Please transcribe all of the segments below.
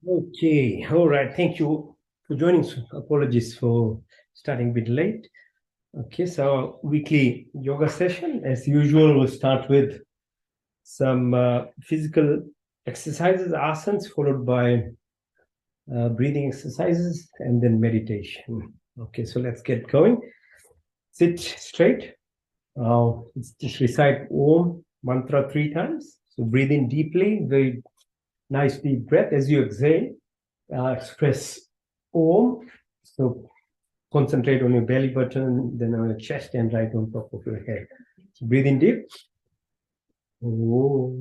Okay, all right. Thank you for joining. Apologies for starting a bit late. Okay, so weekly yoga session. As usual, we'll start with some physical exercises, asanas, followed by breathing exercises, and then meditation. Okay, so let's get going. Sit straight. Just recite Om mantra 3 times. So breathe in deeply, very nice deep breath. As you exhale, express Om. So concentrate on your belly button, then on your chest, and right on top of your head. So breathe in deep. Om.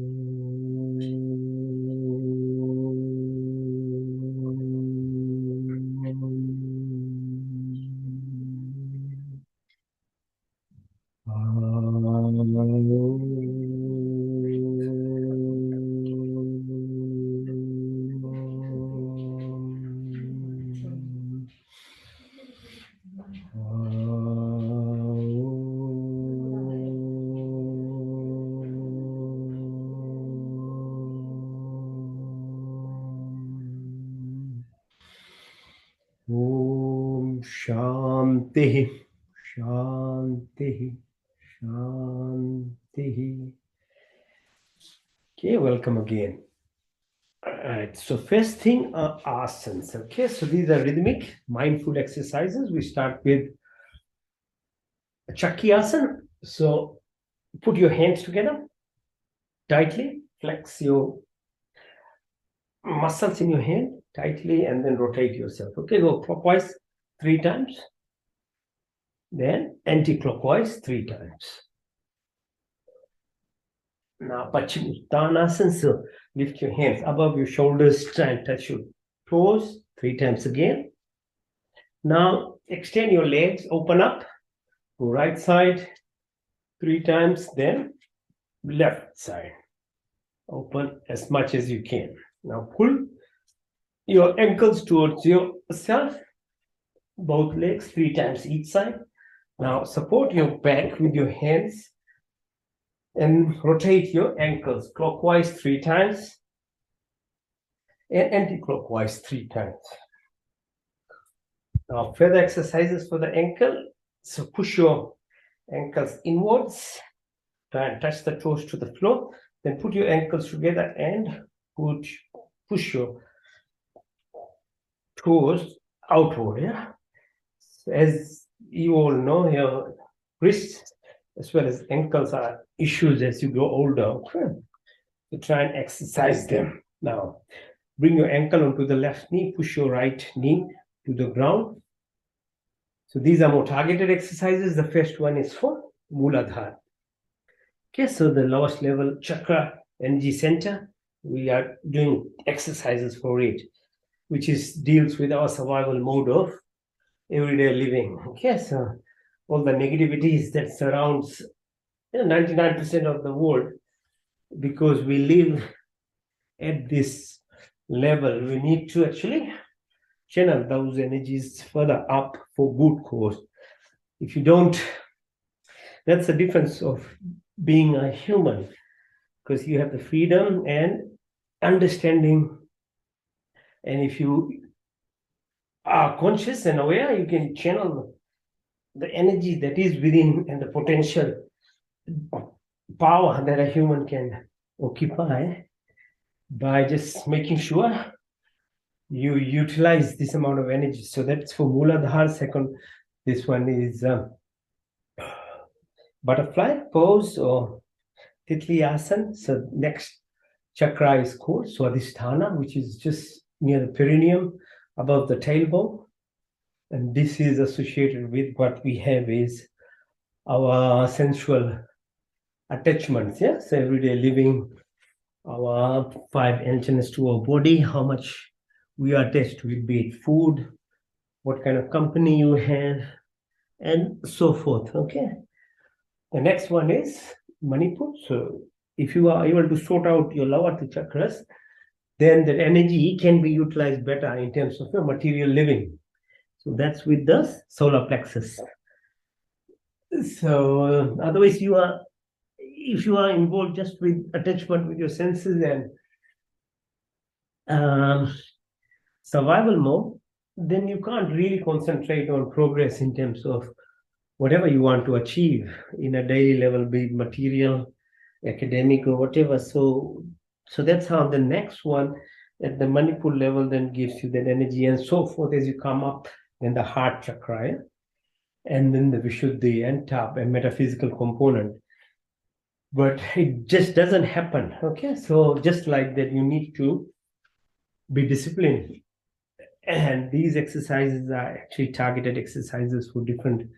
Om Shanti, Shanti, Shanti. Okay, welcome again. All right, so first thing are asanas. Okay, so these are rhythmic, mindful exercises. We start with Chakrasana. So put your hands together tightly, flex your muscles in your hand tightly, and then rotate yourself. Okay, go clockwise 3 times, then anti-clockwise 3 times. Now, Paschimottanasana. So lift your hands above your shoulders, try and touch your toes 3 times again. Now, extend your legs, open up, go right side 3 times, then left side. Open as much as you can. Now, pull your ankles towards yourself, both legs 3 times each side. Now, support your back with your hands and rotate your ankles clockwise 3 times and anti-clockwise 3 times. Now, further exercises for the ankle. So push your ankles inwards, try and touch the toes to the floor, then put your ankles together and push your toes outward. Yeah. As you all know, your wrists as well as ankles are issues as you grow older. Okay. So try and exercise them. Now, bring your ankle onto the left knee, push your right knee to the ground. So these are more targeted exercises. The first one is for Mooladhara. Okay, so the lowest level chakra energy center, we are doing exercises for it, which deals with our survival mode of everyday living. Okay, so all the negativities that surrounds 99% of the world, because we live at this level, we need to actually channel those energies further up for good cause. If you don't, that's the difference of being a human, because you have the freedom and understanding, and if you are conscious and aware, you can channel the energy that is within and the potential power that a human can occupy by just making sure you utilize this amount of energy. So that's for Mooladhara. Second, this one is butterfly pose or Titli Asana. So next chakra is called Swadhisthana, which is just near the perineum above the tailbone. And this is associated with what we have is our sensual attachments. Yeah, so everyday living, our 5 antennas to our body, how much we are attached to it, be it food, what kind of company you have, and so forth. Okay. The next one is Manipur. So if you are able to sort out your lower two chakras, then that energy can be utilized better in terms of your material living. So that's with the solar plexus. So otherwise, if you are involved just with attachment with your senses and survival mode, then you can't really concentrate on progress in terms of whatever you want to achieve in a daily level, be it material, academic, or whatever. So that's how the next one at the Manipur level then gives you that energy and so forth as you come up, then the heart chakra, yeah? And then the Vishuddhi and top and metaphysical component. But it just doesn't happen. Okay, so just like that, you need to be disciplined. And these exercises are actually targeted exercises for different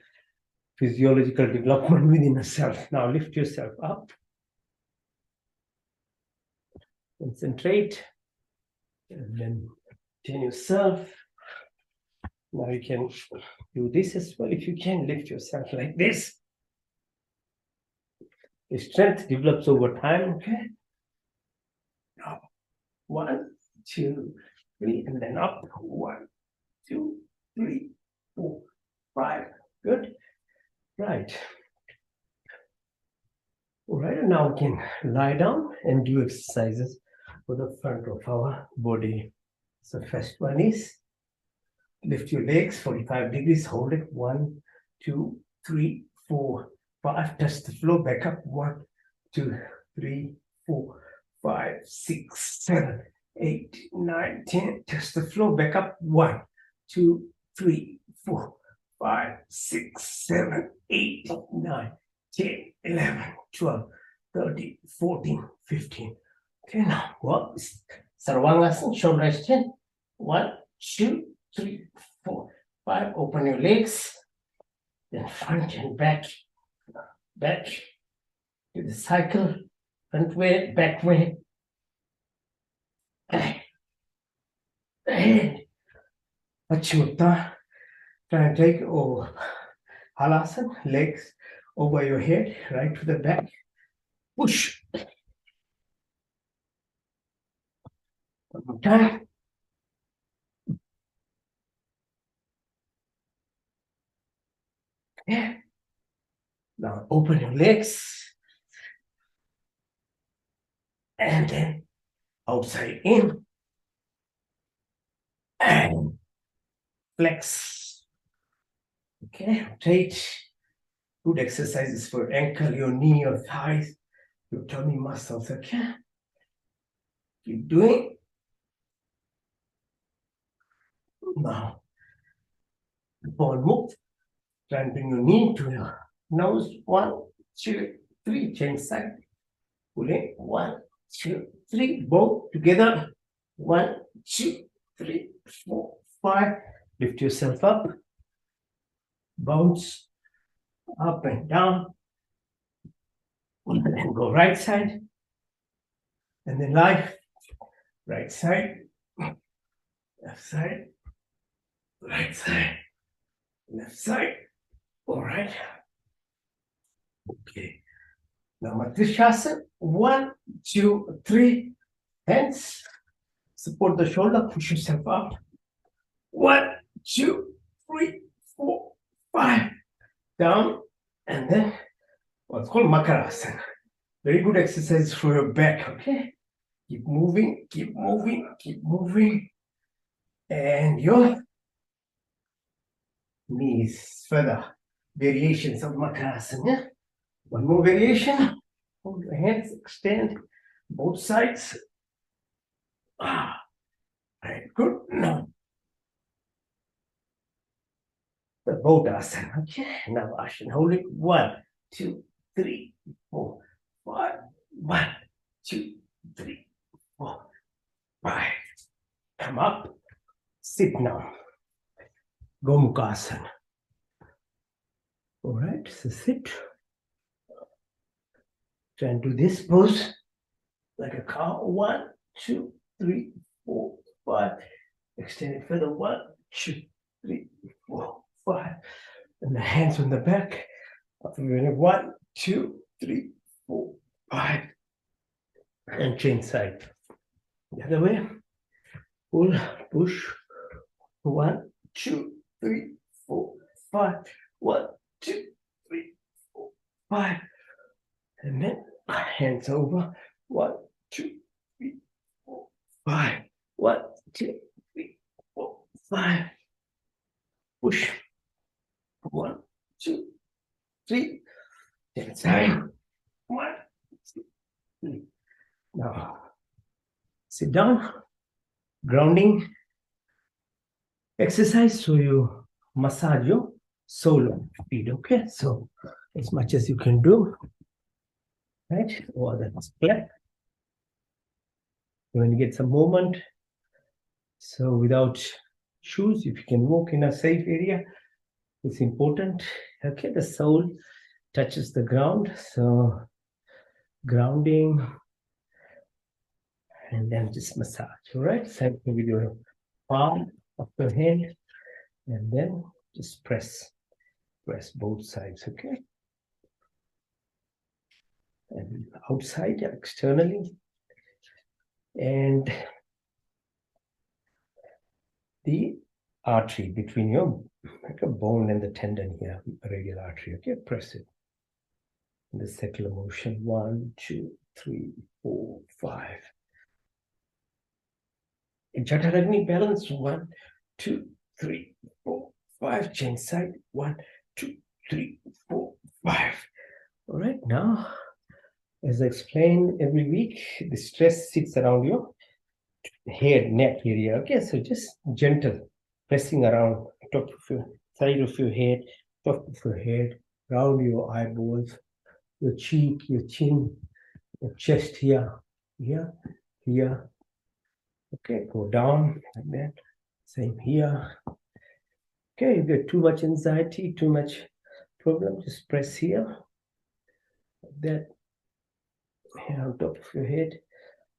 physiological development within a self. Now lift yourself up. Concentrate. And then turn yourself. Now you can do this as well. If you can, lift yourself like this. The strength develops over time, okay? Now, 1, 2, 3, and then up. 1, 2, 3, 4, 5. Good. Right. All right, and now we can lie down and do exercises for the front of our body. So first one is lift your legs 45 degrees, hold it. 1, 2, 3, 4, 5. Touch the floor, back up. 1, 2, 3, 4, 5, 6, 7, 8, 9, 10. Touch the floor, back up. 1, 2, 3, 4, 5, 6, 7, 8, 9, 10, 11, 12, 13, 14, 15. Okay, now go up. Sarvangasana, shoulder extend. 1, 2, 3, 4, 5. Open your legs. Then front and back. Back. Do the cycle. Front way, back way. And Paschimottanasana. Try and take halasana, legs over your head, right to the back. Push. One more time. Yeah. Now open your legs. And then outside in. And flex. Okay, rotate. Good exercises for ankle, your knee, your thighs, your tummy muscles. Okay. Keep doing. Now, ball move. Try and bring your knee to your nose. 1, 2, 3. Change side. Pull in. 1, 2, 3. Both together. 1, 2, 3, 4, 5. Lift yourself up. Bounce up and down. And then go right side. And then lie. Right side. Left side. Right side. Left side. All right. Okay. Now Matrishasana. 1, 2, 3. Hands. Support the shoulder. Push yourself up. 1, 2, 3, 4, 5. Down. And then what's called Makarasana. Very good exercise for your back. Okay. Keep moving. Keep moving. Keep moving. And your knees further. Variations of Makarasana. One more variation. Hold your hands, extend both sides. Right, good. Now, the Bodhasana. Okay, now Asana. Hold it. 1, 2, 3, 4, 5. 1, 2, 3, 4, 5. Come up. Sit now. Gomukhasana. All right, so sit. Try and do this pose like a cow. 1, 2, 3, 4, 5. Extend it further. 1, 2, 3, 4, 5. And the hands on the back. 1, 2, 3, 4, 5. And change side. The other way. Pull, push. 1, 2, 3, 4, 5. 1, 2, 3, 4, 5. And then hands over. 1, 2, 3, 4, 5. 1, 2, 3, 5. Push. 1, 2, 3. Inside. 1, 2, 3. Now, sit down. Grounding exercise. So you massage your sole of feet. Okay. So as much as you can do. Right. Or that's flat. When you get some movement. So without shoes, if you can walk in a safe area, it's important. Okay, the sole touches the ground. So grounding and then just massage. All right, same thing with your palm of your hand, and then just press both sides. Okay, and outside, externally, and the artery between your bone and the tendon here, radial artery. Okay, press it. In the circular motion. 1, 2, 3, 4, 5. In Chaturagni balance. 1, 2, 3, 4, 5. Change side. 1, 2, 3, 4, 5. All right. Now, as I explain every week, the stress sits around your head, neck area. Okay, so just gentle pressing around top of your side of your head, top of your head, around your eyeballs, your cheek, your chin, your chest here, here, here. Okay, go down like that. Same here. Okay, if you get too much anxiety, too much problem, just press here. Like that. Here on top of your head.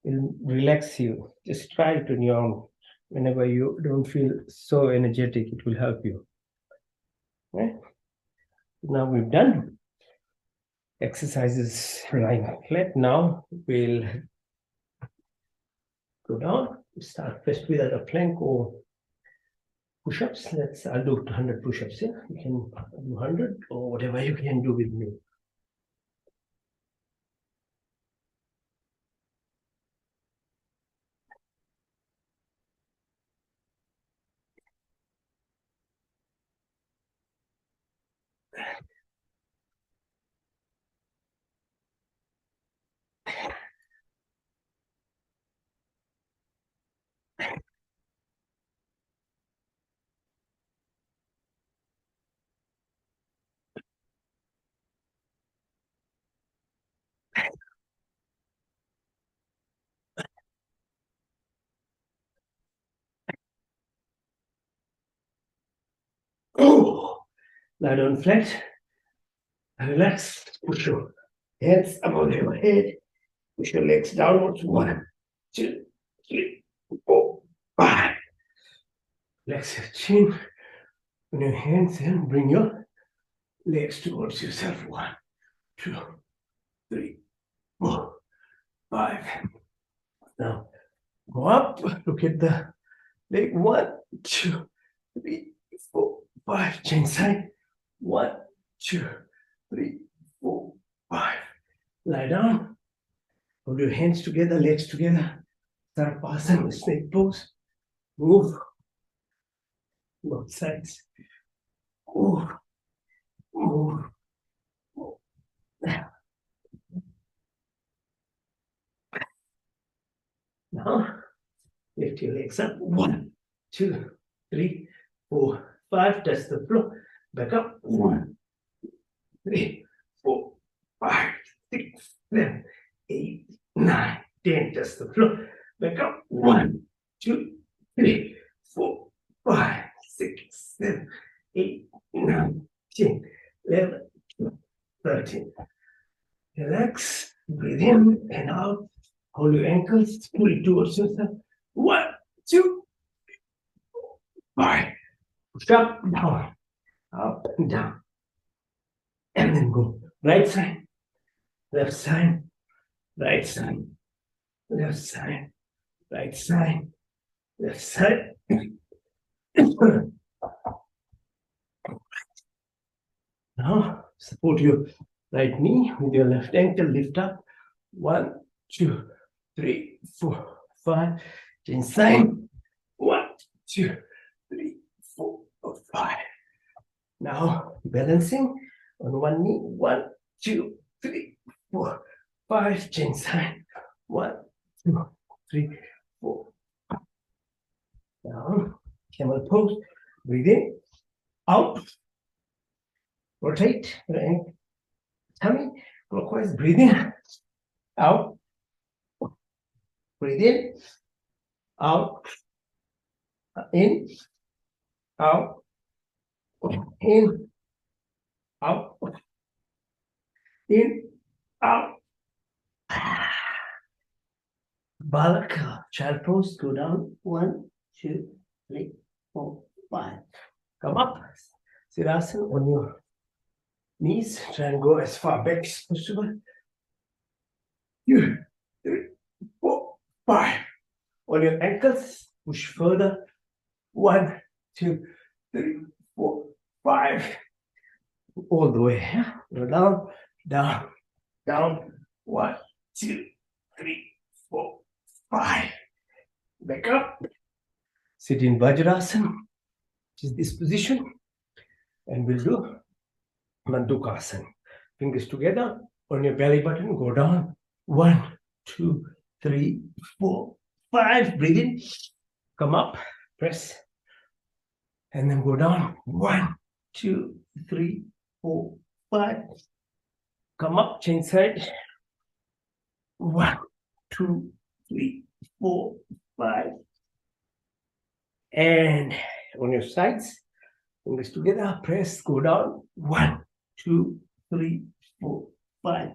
It'll relax you. Just try it on your own. Whenever you don't feel so energetic, it will help you. Okay? Now we've done exercises lying flat. Now we'll go down. Start first with either plank or push-ups. I'll do 100 push-ups here. You can do 100 or whatever you can do with me. Oh, lie down flat. Relax. Push your hands above your head. Push your legs downwards. 1, 2, 3, 4, 5. Relax your chin. On your hands and bring your legs towards yourself. 1, 2, 3, 4, 5. Now go up. Look at the leg. 1, 2, 3, 4, 5. Change side. 1, 2, 3, 4, 5. Lie down. Hold your hands together, legs together. Sarvasana, snake pose. Move. Both sides. Move. Move. Move. Now, lift your legs up. 1, 2, 3, 4, 5. Touch the floor. Back up. 1, 3, 4, 5, 6, 7, 8, 9, 10. Touch the floor. Back up. 1, 2, 3, 4, 5, 6, 7, 8, 9, 10, 11, 12, 13. Relax. Breathe in and out. Hold your ankles. Pull it towards yourself. 1, 2, 5. Push up, down, up and down. And then go right side, left side, right side, left side, right side, left side. Now support your right knee with your left ankle. Lift up. 1, 2, 3, 4, 5. Change side. 1, 2, 3, 5. Now balancing on one knee. 1, 2, 3, 4, 5. Change side. 1, 2, 3, 4. Down. Camel pose. Breathe in. Out. Rotate. Tummy. Clockwise. Breathe in. Out. Breathe in. Out. In. Out. In. Out. In. Out. Balaka. Child pose. Go down. 1, 2, 3, 4, 5. Come up. Siddhasana on your knees. Try and go as far back as possible. 2, 3, 4, 5. On your ankles. Push further. 1, 2, 3, 4, 5. All the way. Go down, down, down. 1, 2, 3, 4, 5. Back up. Sit in Vajrasana, which is this position. And we'll do Mandukasana. Fingers together on your belly button. Go down. 1, 2, 3, 4, 5. Breathe in. Come up. Press. And then go down. 1, 2, 3, 4, 5. Come up. Change side. 1, 2, 3, 4, 5. And on your sides, fingers together, press, go down. 1, 2, 3, 4, 5.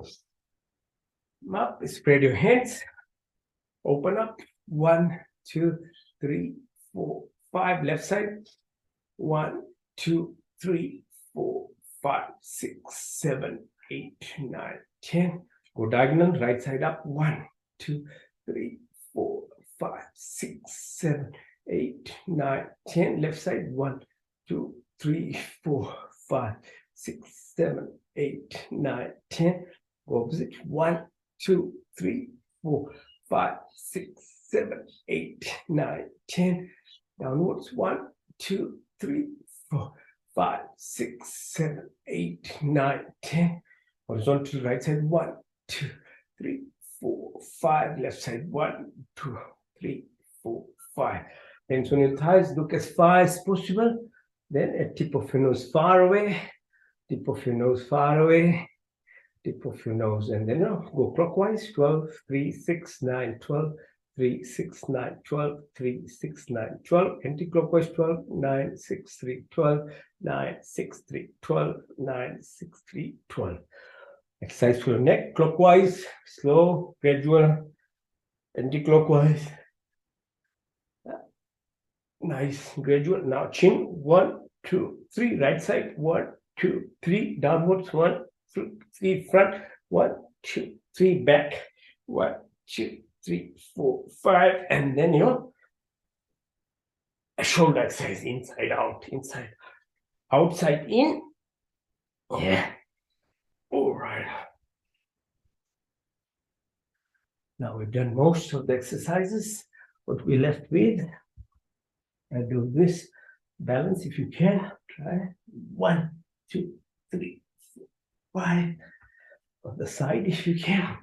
Up, spread your hands. Open up. 1, 2, 3, 4, 5. Left side. 1, 2, 3, 4, 5, 6, 7, 8, 9, 10. Go diagonal, right side up. 1, 2, 3, 4, 5, 6, 7, 8, 9, 10. Left side. 1, 2, 3, 4, 5, 6, 7, 8, 9, 10. Go opposite. 1, 2, 3, 4, 5, 6, 7, 8, 9, 10. Downwards. 1, 2, 3, 4, 5, 6, 7, 8, 9, 10. Horizontal right side. 1, 2, 3, 4, 5. Left side. 1, 2, 3, 4, 5. Hands on your thighs. Look as far as possible. Then a tip of your nose far away. Tip of your nose far away. Tip of your nose. And then go clockwise. 12, 3, 6, 9, 12. 3, 6, 9, 12, 3, 6, 9, 12, anti-clockwise 12, 9, 6, 3, 12, 9, 6, 3, 12, 9, 6, 3, 12. Exercise for your neck, clockwise, slow, gradual, anti-clockwise. Nice, gradual. Now chin, 1, 2, 3, right side, 1, 2, 3, downwards, 1, 2, 3, front, 1, 2, 3, back, 1, 2, 3, 4, 5, and then a shoulder exercise, inside out, inside, outside in. Yeah. All right. Now we've done most of the exercises. What we left with, I do this balance if you can. Try 1, 2, 3, 4, 5. On the side if you can.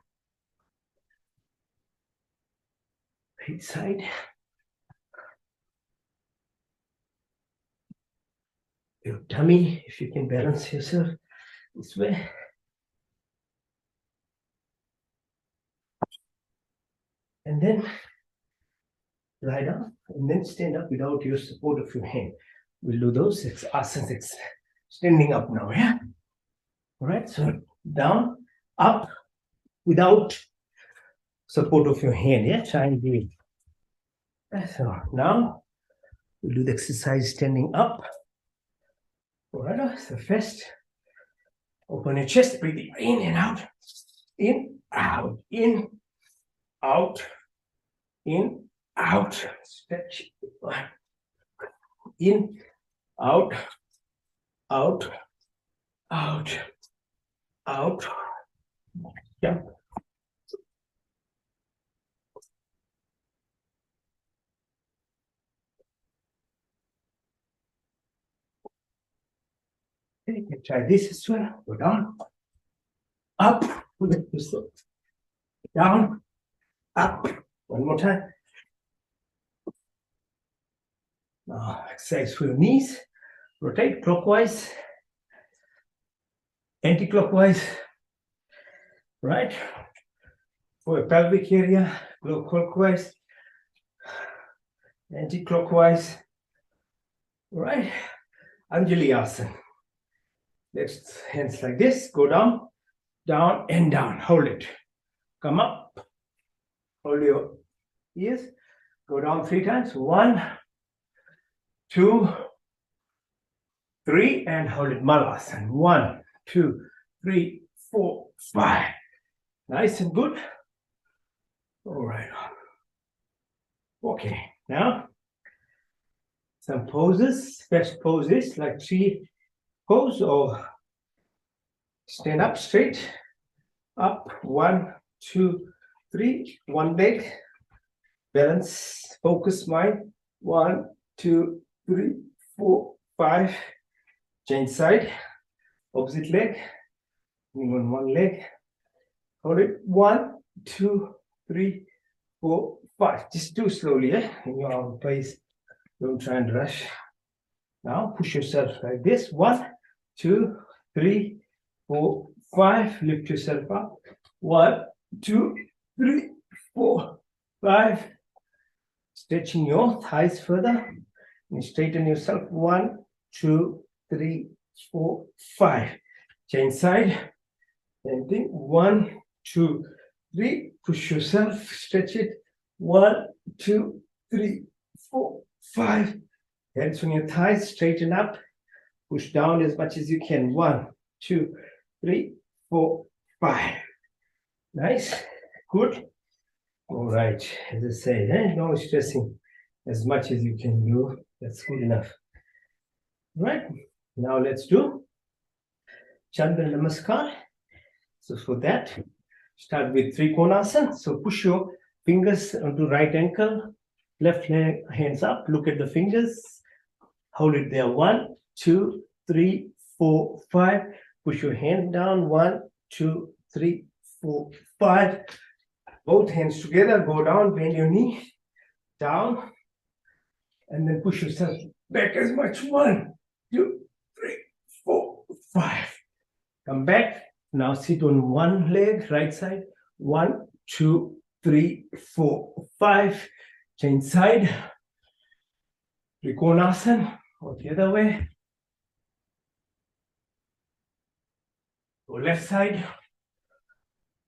Right side. Your tummy, if you can balance yourself this way. And then lie down and then stand up without your support of your hand. We'll do those asanas standing up now, yeah? All right, so down, up, without support of your hand, yeah? Try and do it. So now we'll do the exercise standing up. All right, so first, open your chest, breathing in and out, in, out, in, out, in, out, stretch, in, out, out, out, out, jump. Okay, you can try this as well. Go down, up, lift yourself, down, up. One more time. Now, exercise for your knees. Rotate clockwise, anti-clockwise, right? For your pelvic area, go clockwise, anti-clockwise, right? Anjali Asana. Next, hands like this, go down, down and down. Hold it. Come up, hold your ears, go down 3 times. 1, 2, 3, and hold it. Malasana. 1, 2, 3, 4, 5. Nice and good. All right. Okay, now some poses, best poses like tree pose or stand up straight, up, 1, 2, 3, one leg, balance, focus mind, 1, 2, 3, 4, 5, change side, opposite leg, on one leg, hold it, 1, 2, 3, 4, 5, just do slowly, in your own pace, don't try and rush. Now push yourself like this, 1, 2, 3, 4, 5, lift yourself up, 1, 2, 3, 4, 5, stretching your thighs further, and straighten yourself, 1, 2, 3, 4, 5, change side, same thing, 1, 2, 3, push yourself, stretch it, 1, 2, 3, 4, 5, hands on your thighs, straighten up, push down as much as you can, 1, 2, 3, 4, 5, nice, good, all right, as I say, no stressing, as much as you can do, that's good enough, right, now let's do Chandra Namaskar. So for that, start with Trikonasana. So push your fingers onto right ankle, left leg, hands up, look at the fingers, hold it there, 1, 2, 3, 4, 5, push your hand down, 1, 2, 3, 4, 5, both hands together, go down, bend your knee, down, and then push yourself back as much, 1, 2, 3, 4, 5, come back, now sit on one leg, right side, 1, 2, 3, 4, 5, change side, Trikonasana, or the other way, go left side,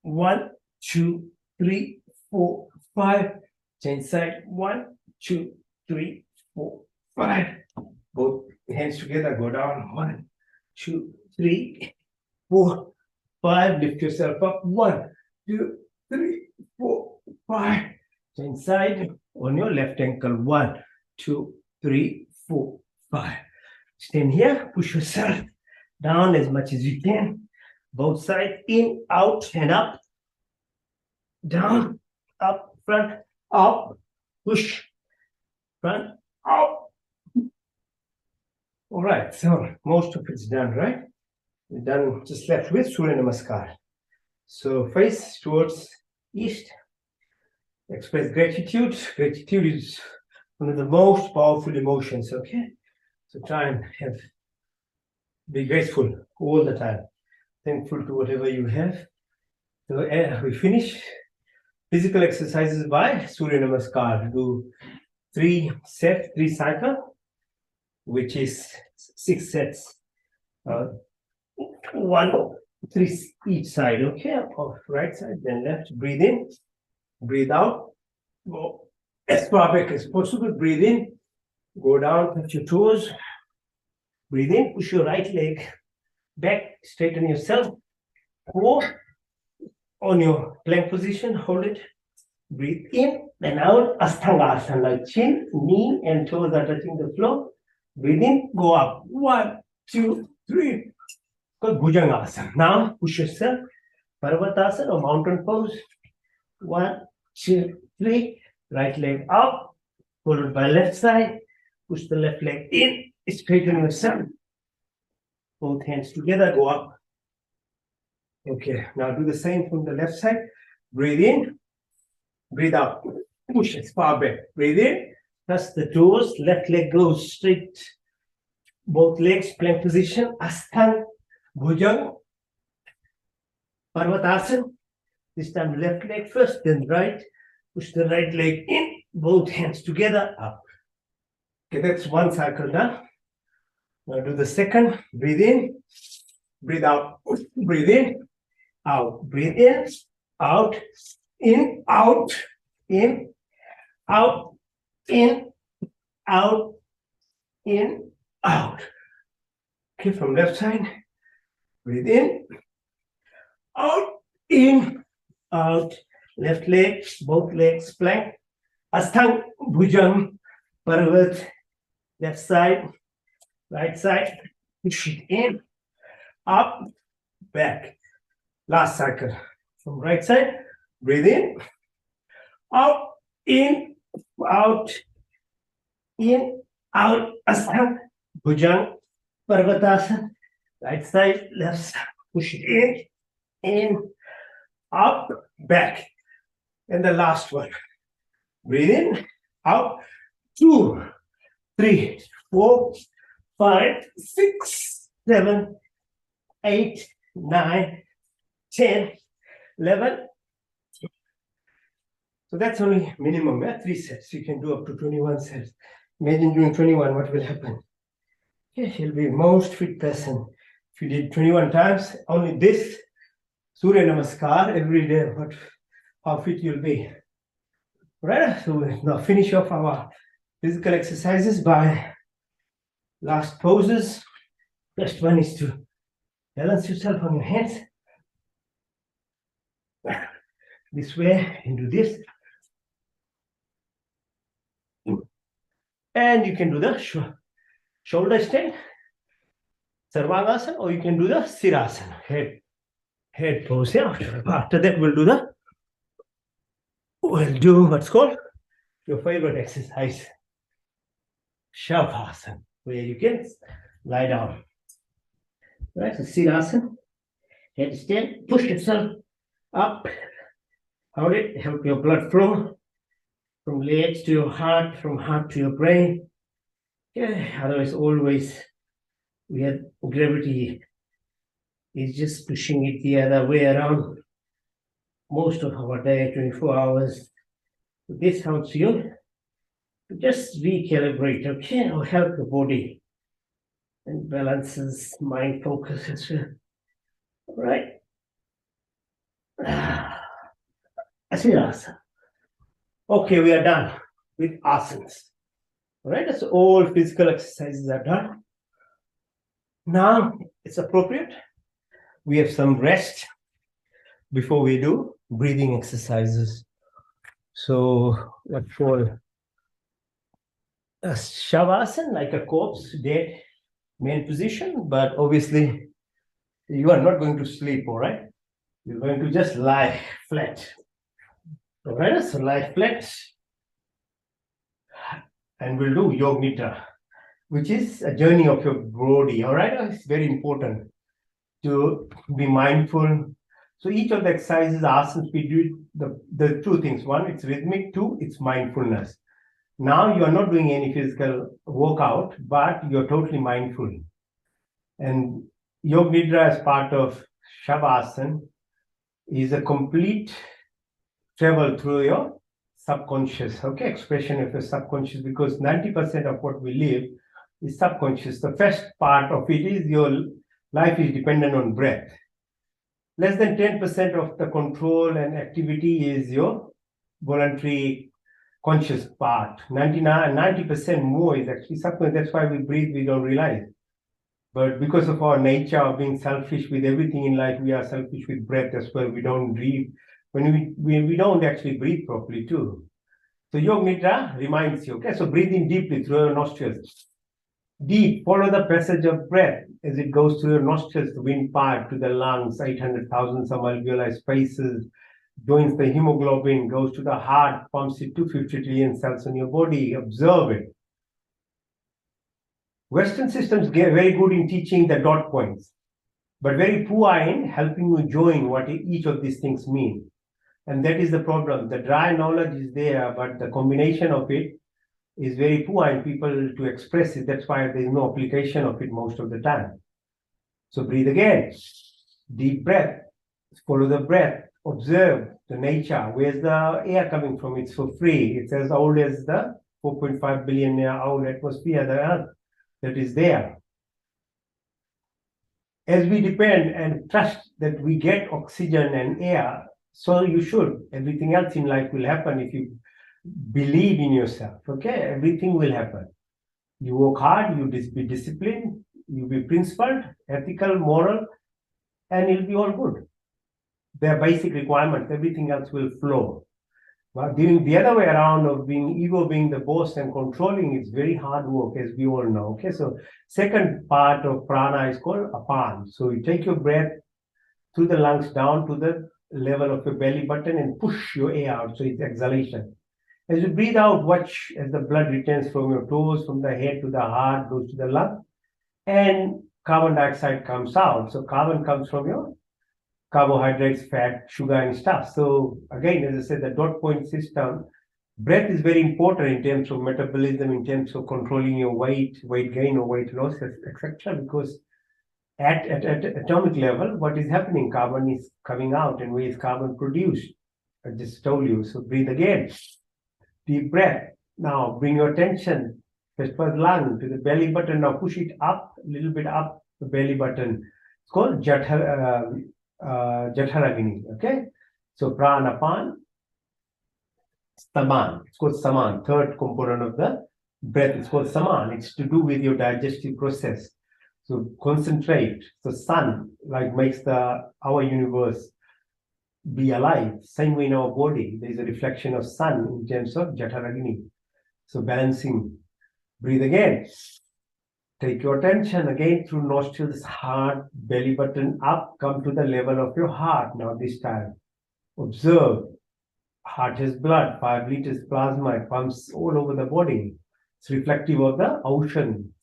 1, 2, 3, 4, 5, change side, 1, 2, 3, 4, 5, both hands together, go down, 1, 2, 3, 4, 5, lift yourself up, 1, 2, 3, 4, 5, change side, on your left ankle, 1, 2, 3, 4, 5, stand here, push yourself down as much as you can, both sides, in, out, and up, down, up, front, up, push, front, out. All right, so most of it's done, right? We're done, just left with Surya Namaskar. So face towards east, express gratitude. Gratitude is one of the most powerful emotions, okay? So try and be grateful all the time, thankful to whatever you have. So we finish physical exercises by Surya Namaskar. Do 3 sets, 3 cycle, which is 6 sets. 1, 3 each side, okay? Of right side, then left. Breathe in, breathe out. Go as far back as possible. Breathe in, go down, touch your toes. Breathe in, push your right leg back, straighten yourself. 4, on your plank position, hold it. Breathe in and out, Astanga, like chin, knee, and toes are touching the floor. Breathe in, go up. 1, 2, 3. Called Bhujangasana. Now push yourself. Parvatasana or mountain pose. 1, 2, 3. Right leg up, followed by left side. Push the left leg in, straighten yourself. Both hands together, go up. Okay, now do the same from the left side. Breathe in, breathe out. Push as far back. Breathe in, touch the toes, left leg goes straight. Both legs, plank position, Asthang, Bhujang, Parvatasana. This time left leg first, then right. Push the right leg in, both hands together, up. Okay, that's one cycle done. Now do the second. Breathe in, breathe out, breathe in, out, breathe in, out, in, out, in, out, in, out, in, out. Okay, from left side, breathe in, out, in, out, left leg, both legs plank, Asthang, Bhujang, Parvat, left side, right side, push it in, up, back. Last cycle. From right side, breathe in, out, in, out, Asthang, Bhujang, Parvatasana. Right side, left side, push it in, up, back. And the last one. Breathe in, out, 2, 3, 4, 5, 6, 7, 8, 9, 10, 11. So that's only minimum, 3 sets. You can do up to 21 sets. Imagine doing 21, what will happen? Yeah, you'll be most fit person. If you did 21 times, only this Surya Namaskar every day, how fit you'll be. Right, so we'll now finish off our physical exercises by last poses. First one is to balance yourself on your hands. This way, and do this. And you can do the shoulder stand, Sarvangasana, or you can do the Sirasana, head pose. Yeah. After that, we'll do what's called your favorite exercise, Shavasana, where you can lie down. Right, so Sirasana, head stand, push yourself up, hold it, help your blood flow from legs to your heart, from heart to your brain. Yeah, otherwise, always we have gravity is just pushing it the other way around most of our day, 24 hours. This helps you to just recalibrate, okay, or help the body and balances mind focus as well. All right. Asana. Okay, we are done with asanas. All right, so all physical exercises are done. Now it's appropriate. We have some rest before we do breathing exercises. So what for a Shavasana, like a corpse, dead, main position, but obviously you are not going to sleep, all right? You're going to just lie flat. All right, so lie flat. And we'll do Yoga Nidra, which is a journey of your body, all right? It's very important to be mindful. So each of the exercises, asanas, we do the two things. One, it's rhythmic. Two, it's mindfulness. Now you are not doing any physical workout, but you're totally mindful. And Yoga Nidra as part of Shavasana is a complete travel through your subconscious, okay, expression of your subconscious, because 90% of what we live is subconscious. The first part of it is your life is dependent on breath. Less than 10% of the control and activity is your voluntary conscious part. 90% more is actually subconscious. That's why we breathe, we don't realize. But because of our nature of being selfish with everything in life, we are selfish with breath as well. We don't breathe. When we don't actually breathe properly too. So Yoga Nidra reminds you, okay? So breathe in deeply through your nostrils. Deep, follow the passage of breath as it goes through your nostrils, the windpipe to the lungs, 800,000 some alveoli spaces, joins the hemoglobin, goes to the heart, pumps it 250 trillion cells in your body. Observe it. Western systems get very good in teaching the dot points, but very poor in helping you join what each of these things mean. And that is the problem. The dry knowledge is there, but the combination of it is very poor in people to express it. That's why there is no application of it most of the time. So breathe again. Deep breath. Follow the breath. Observe the nature. Where's the air coming from? It's for free. It's as old as the 4.5 billion year old atmosphere, the Earth, that is there. As we depend and trust that we get oxygen and air, so you should. Everything else in life will happen if you believe in yourself. Okay, everything will happen. You work hard, you be disciplined, you be principled, ethical, moral, and it'll be all good. They're basic requirements. Everything else will flow. But doing the other way around of being ego being the boss and controlling is very hard work, as we all know. Okay, so second part of prana is called apan. So you take your breath through the lungs down to the level of your belly button and push your air out. So it's exhalation. As you breathe out, watch as the blood returns from your toes, from the head to the heart, goes to the lung, and carbon dioxide comes out. So carbon comes from your carbohydrates, fat, sugar, and stuff. So again, as I said, the dot point system, breath is very important in terms of metabolism, in terms of controlling your weight gain or weight loss, etc. Because at atomic level, what is happening? Carbon is coming out, and where is carbon produced? I just told you. So breathe again. Deep breath. Now bring your attention first lung to the belly button. Now push it up, a little bit up the belly button. It's called Jatharagini. Okay, so pranapan, saman. It's called saman. Third component of the breath. It's called saman. It's to do with your digestive process. So concentrate. So sun, like makes our universe be alive. Same way in our body, there is a reflection of sun in terms of Jatharagini. So balancing. Breathe again. Take your attention again through nostrils, heart, belly button up, come to the level of your heart. Now this time, observe. Heart has blood, 5 liters plasma, it pumps all over the body. It's reflective of the ocean.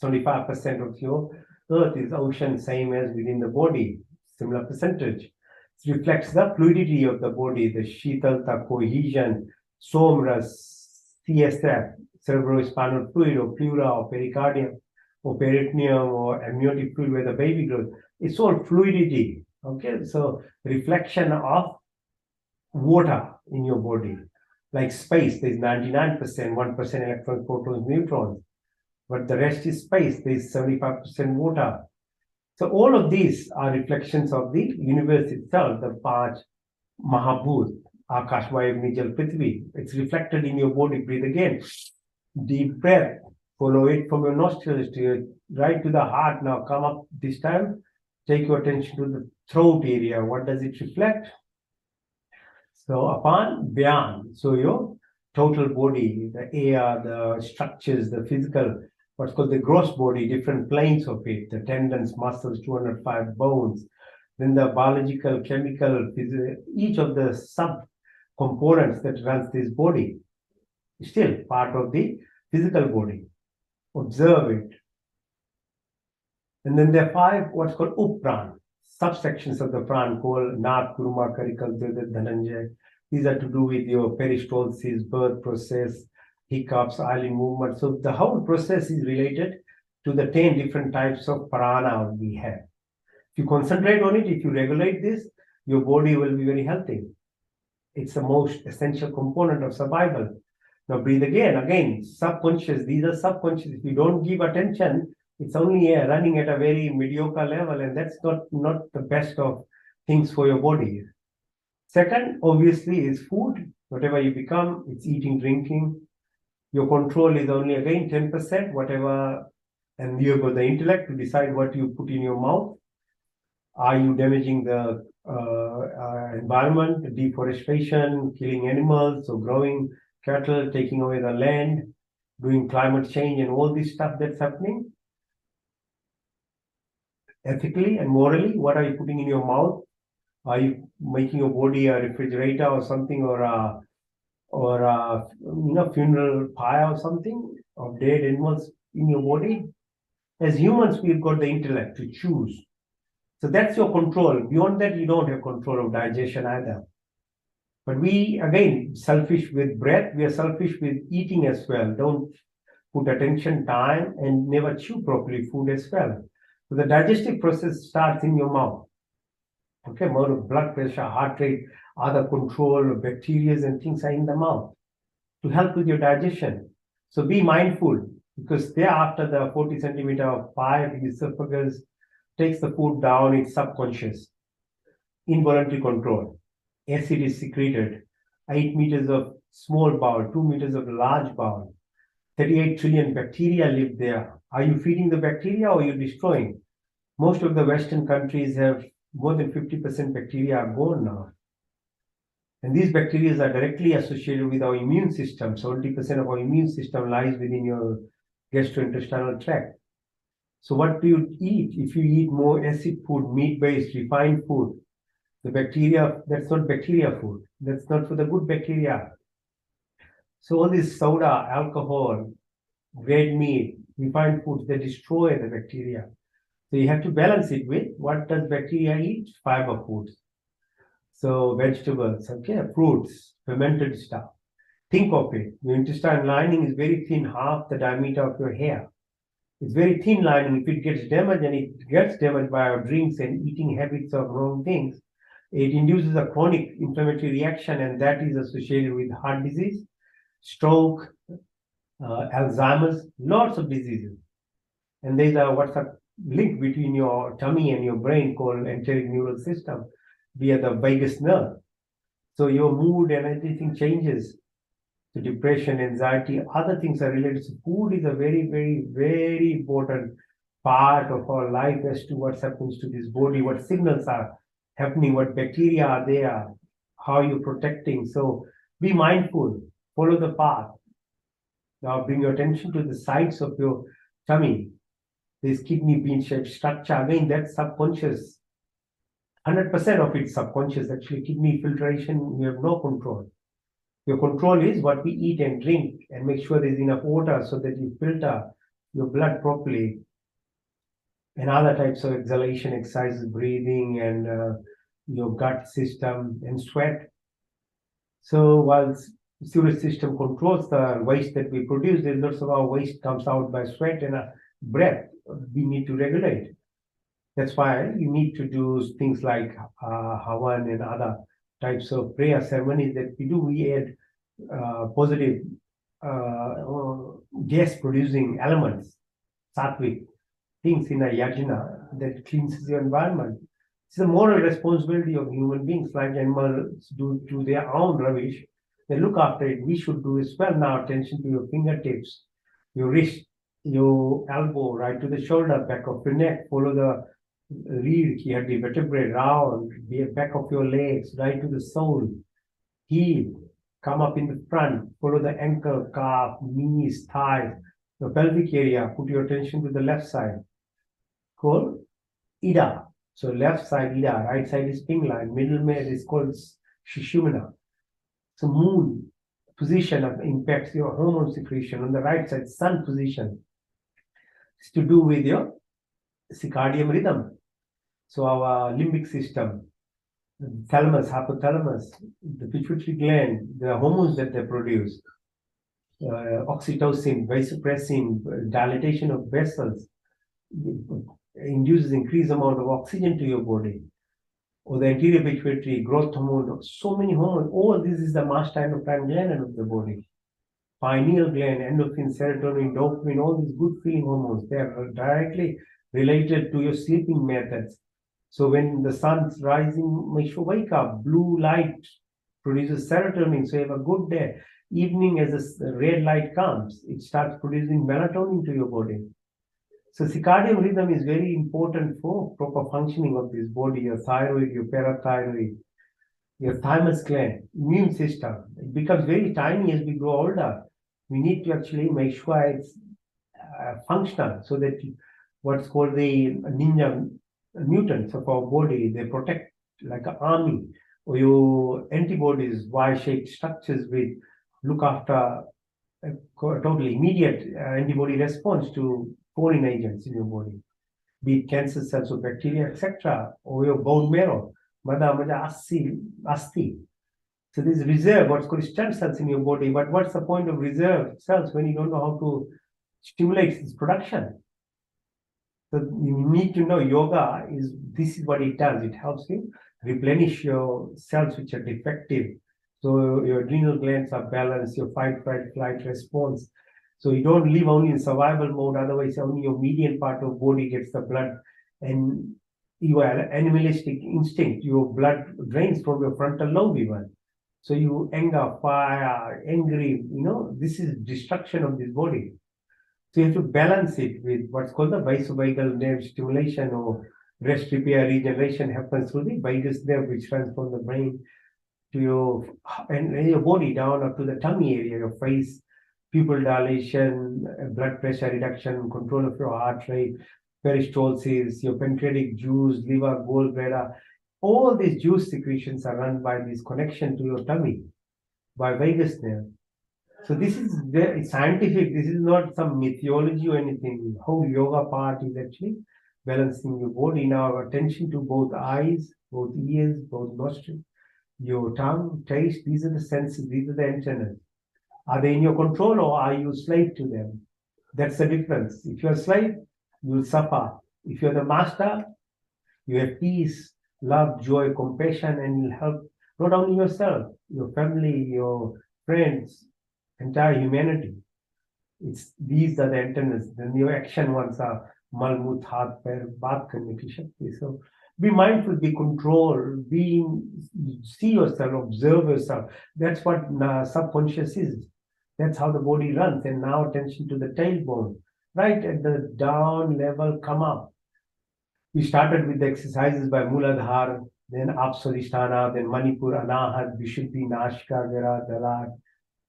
75% of your earth is ocean, same as within the body, similar percentage. It reflects the fluidity of the body, the shitalta, cohesion, somras, CSF, cerebrospinal fluid, or pleura, or pericardium, or peritoneum, or amniotic fluid where the baby grows. It's all fluidity. Okay, so reflection of water in your body. Like space, there's 99%, 1% electrons, protons, neutrons. But the rest is space. There's 75% water. So all of these are reflections of the universe itself, the Panch Mahabhut, Akash, Vayu, Agni, Jal, Prithvi. It's reflected in your body. Breathe again. Deep breath. Follow it from your nostrils to your, right to the heart. Now come up this time. Take your attention to the throat area. What does it reflect? So upon Byan, so your total body, the air, the structures, the physical, what's called the gross body, different planes of it, the tendons, muscles, 205 bones, then the biological, chemical, each of the sub-components that runs this body, still part of the physical body. Observe it. And then there are 5 what's called Uppran, subsections of the pran called Nath, Kuruma, Karikal, Dhananjay. These are to do with your peristalsis, birth process, hiccups, eyelid movement. So the whole process is related to the 10 different types of prana we have. If you concentrate on it, if you regulate this, your body will be very healthy. It's the most essential component of survival. Now breathe again, subconscious. These are subconscious. If you don't give attention, it's only running at a very mediocre level, and that's not the best of things for your body. Second, obviously, is food. Whatever you become, it's eating, drinking. Your control is only, again, 10%, whatever, and you have got the intellect to decide what you put in your mouth. Are you damaging the environment, deforestation, killing animals, or growing cattle, taking away the land, doing climate change, and all this stuff that's happening? Ethically and morally, what are you putting in your mouth? Are you making your body a refrigerator or something, or a funeral pyre or something of dead animals in your body? As humans, we've got the intellect to choose. So that's your control. Beyond that, you don't have control of digestion either. But we, again, selfish with breath, we are selfish with eating as well. Don't put attention, time, and never chew properly food as well. So the digestive process starts in your mouth. Okay, more of blood pressure, heart rate, other control of bacteria and things are in the mouth to help with your digestion. So be mindful, because thereafter the 40 centimeter of pipe, the esophagus takes the food down, it's subconscious. Involuntary control. Acid is secreted. 8 meters of small bowel, 2 meters of large bowel. 38 trillion bacteria live there. Are you feeding the bacteria or are you destroying? Most of the Western countries have more than 50% bacteria are gone now. And these bacteria are directly associated with our immune system. 70% of our immune system lies within your gastrointestinal tract. So what do you eat? If you eat more acid food, meat-based, refined food, the bacteria, that's not bacteria food. That's not for the good bacteria. So all this soda, alcohol, red meat, refined foods, they destroy the bacteria. So you have to balance it with what does bacteria eat? Fiber foods. So vegetables, okay, fruits, fermented stuff. Think of it. Your intestine lining is very thin, half the diameter of your hair. It's very thin lining. If it gets damaged, and it gets damaged by our drinks and eating habits of wrong things, it induces a chronic inflammatory reaction, and that is associated with heart disease, stroke, Alzheimer's, lots of diseases. And there's what's a link between your tummy and your brain called enteric neural system via the vagus nerve. So your mood and everything changes. So depression, anxiety, other things are related. So food is a very, very, very important part of our life as to what happens to this body, what signals are happening, what bacteria are there, how you're protecting. So be mindful, follow the path. Now bring your attention to the sides of your tummy. This kidney bean-shaped structure, again, that's subconscious. 100% of it's subconscious. Actually, kidney filtration, you have no control. Your control is what we eat and drink, and make sure there's enough water so that you filter your blood properly. And other types of exhalation exercises, breathing, and your gut system and sweat. So while sewage system controls the waste that we produce, there's lots of our waste comes out by sweat and breath. We need to regulate. That's why you need to do things like Havan and other types of prayer ceremonies that we do. We add positive gas-producing elements, sattvic things in a yajna that cleanses your environment. It's a moral responsibility of human beings, like animals do to their own rubbish. They look after it. We should do as well. Now, attention to your fingertips, your wrist, your elbow, right to the shoulder, back of your neck, follow the reed, you have the vertebrae round, the back of your legs, right to the sole, heel, come up in the front, follow the ankle, calf, knees, thighs, the pelvic area, put your attention to the left side, called Ida. So left side Ida, right side is ping line, middle mare is called Shishumana. So moon position impacts your hormone secretion. On the right side, sun position. It's to do with your circadian rhythm. So our limbic system, the thalamus, hypothalamus, the pituitary gland, the hormones that they produce, oxytocin, vasopressin, dilatation of vessels, induces increased amount of oxygen to your body, or the anterior pituitary growth hormone, so many hormones. All this is the master endocrine gland of the body. Pineal gland, endorphin, serotonin, dopamine, all these good feeling hormones, they are directly related to your sleeping methods. So when the sun's rising, make sure wake up. Blue light produces serotonin, so you have a good day. Evening, as the red light comes, it starts producing melatonin to your body. So circadian rhythm is very important for proper functioning of this body, your thyroid, your parathyroid, your thymus gland, immune system. It becomes very tiny as we grow older. We need to actually make sure it's functional, so that what's called the ninja mutants of our body, they protect like an army, or your antibodies, Y-shaped structures with look after totally immediate antibody response to foreign agents in your body, be it cancer cells or bacteria, etc., or your bone marrow, asti. So there's reserve, what's called stem cells in your body. But what's the point of reserve cells when you don't know how to stimulate this production? So you need to know yoga is this is what it does. It helps you replenish your cells which are defective. So your adrenal glands are balanced, your fight, flight response. So you don't live only in survival mode, otherwise only your median part of body gets the blood, and your animalistic instinct, your blood drains from your frontal lobe even. So you anger, fire, angry, this is destruction of this body. So you have to balance it with what's called the vasovagal nerve stimulation, or rest, repair, regeneration happens through the vagus nerve, which runs from the brain to your body down up to the tummy area, your face, pupil dilation, blood pressure reduction, control of your heart rate, peristalsis, your pancreatic juice, liver, gallbladder. All these juice secretions are run by this connection to your tummy by vagus nerve. So this is very scientific. This is not some mythology or anything. Whole yoga part is actually balancing your body. Now attention to both eyes, both ears, both nostrils, your tongue, taste. These are the senses. These are the antennas. Are they in your control or are you slave to them? That's the difference. If you're a slave, you'll suffer. If you're the master, you have peace, love, joy, compassion, and you'll help not only yourself, your family, your friends, entire humanity. These are the antennas. Then your action ones are mal, muth, haath, pair, baat karne ki shakti. So be mindful, be controlled, see yourself, observe yourself. That's what subconscious is. That's how the body runs. And now attention to the tailbone. Right at the down level, come up. We started with the exercises by Muladhara, then Apswadhisthana, then Manipur, Anahat, Vishuddhi, Nashika, Gara, Dalat,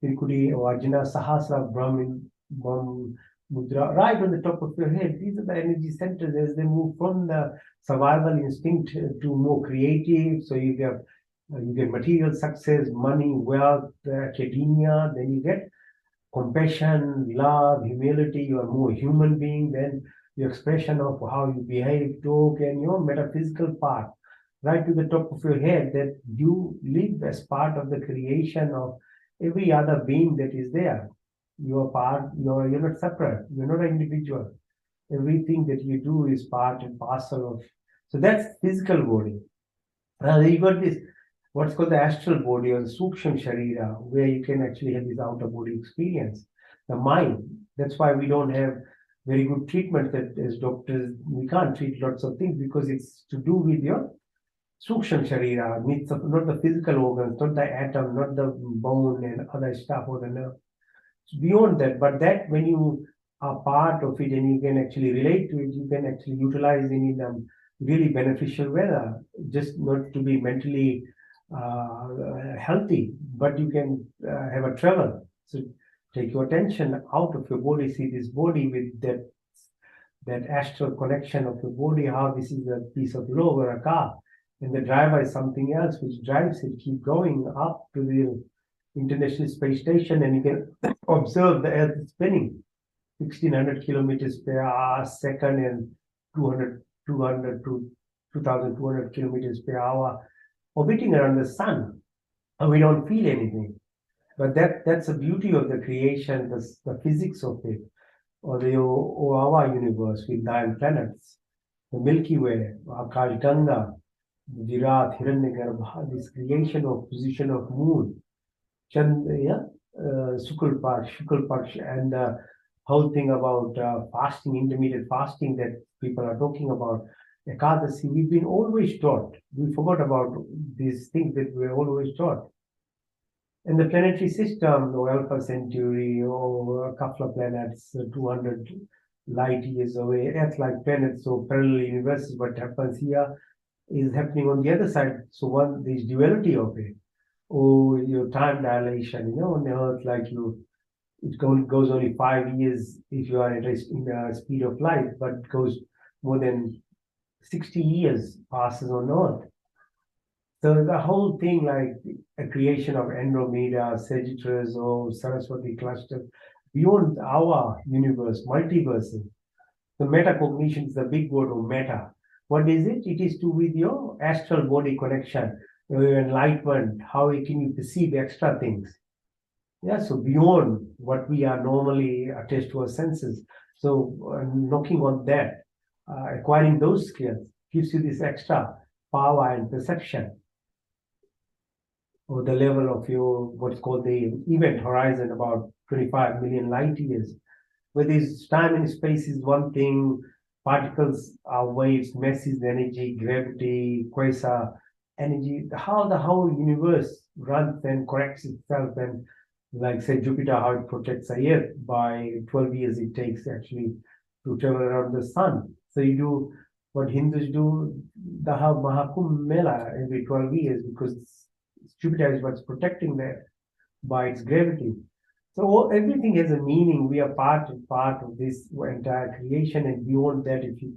Tirkudi, Arjuna, Sahasra, Brahmin, Mudra, right on the top of your head. These are the energy centers as they move from the survival instinct to more creative. So you get material success, money, wealth, academia, then you get compassion, love, humility. You are more human being. Then your expression of how you behave, talk, and your metaphysical part, right to the top of your head, that you live as part of the creation of every other being that is there. You are part. You're not separate. You're not an individual. Everything that you do is part and parcel of. So that's physical body. Now you got this, what's called the astral body or the suksham sharira, where you can actually have this outer body experience. The mind. That's why we don't have very good treatment that as doctors, we can't treat lots of things because it's to do with your suksham sharira, not the physical organs, not the atom, not the bone and other stuff or the nerve. It's beyond that, but that when you are part of it and you can actually relate to it, you can actually utilize it in a really beneficial way, just not to be mentally healthy, but you can have a travel. So take your attention out of your body, see this body with that astral connection of your body, how this is a piece of log or a car, and the driver is something else which drives it, keep going up to the International Space Station, and you can observe the Earth spinning 1600 kilometers per hour second and 200 to 2200 kilometers per hour, orbiting around the sun, and we don't feel anything. But that's the beauty of the creation, the physics of it, or our universe with 9 planets, the Milky Way, Akash Ganga, Virat, Hiranyagarbha, this creation of position of moon, Chandra, Shukal Paksh, and the whole thing about fasting, intermittent fasting that people are talking about, Ekadasi, we've been always taught. We forgot about these things that we're always taught. And the planetary system, or Alpha Centauri, or a couple of planets, 200 light years away, Earth-like planets, so parallel universes, what happens here is happening on the other side. So there's duality of it. Or your time dilation, on the Earth, it goes only 5 years if you are in the speed of light, but goes more than 60 years passes on Earth. So the whole thing, like a creation of Andromeda, Sagittarius, or Saraswati cluster, beyond our universe, multiverses. The metacognition is the big word of meta. What is it? It is to with your astral body connection, your enlightenment. How can you perceive extra things? Yeah, so beyond what we are normally attached to our senses. So knocking on that, acquiring those skills gives you this extra power and perception or the level of your what's called the event horizon, about 25 million light years. Where this time and space is one thing, particles are waves, mass is energy, gravity, quasar energy, how the whole universe runs and corrects itself, and like say Jupiter, how it protects the Earth by 12 years it takes actually to travel around the sun. So you do what Hindus do, the Mahakumbh Mela every 12 years because Jupiter is what's protecting that by its gravity. So everything has a meaning. We are part of this entire creation, and beyond that, if you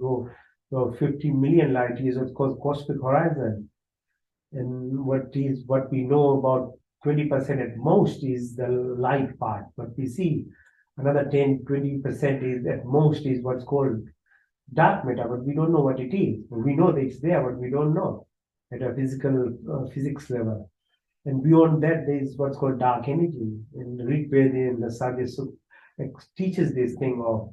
go 50 million light years, it's called cosmic horizon. And what we know about 20% at most is the light part. But we see another 10-20% is at most is what's called dark matter, but we don't know what it is. We know that it's there, but we don't know at a physical physics level. And beyond that, there is what's called dark energy. And Rig Veda and the Sadhya teaches this thing of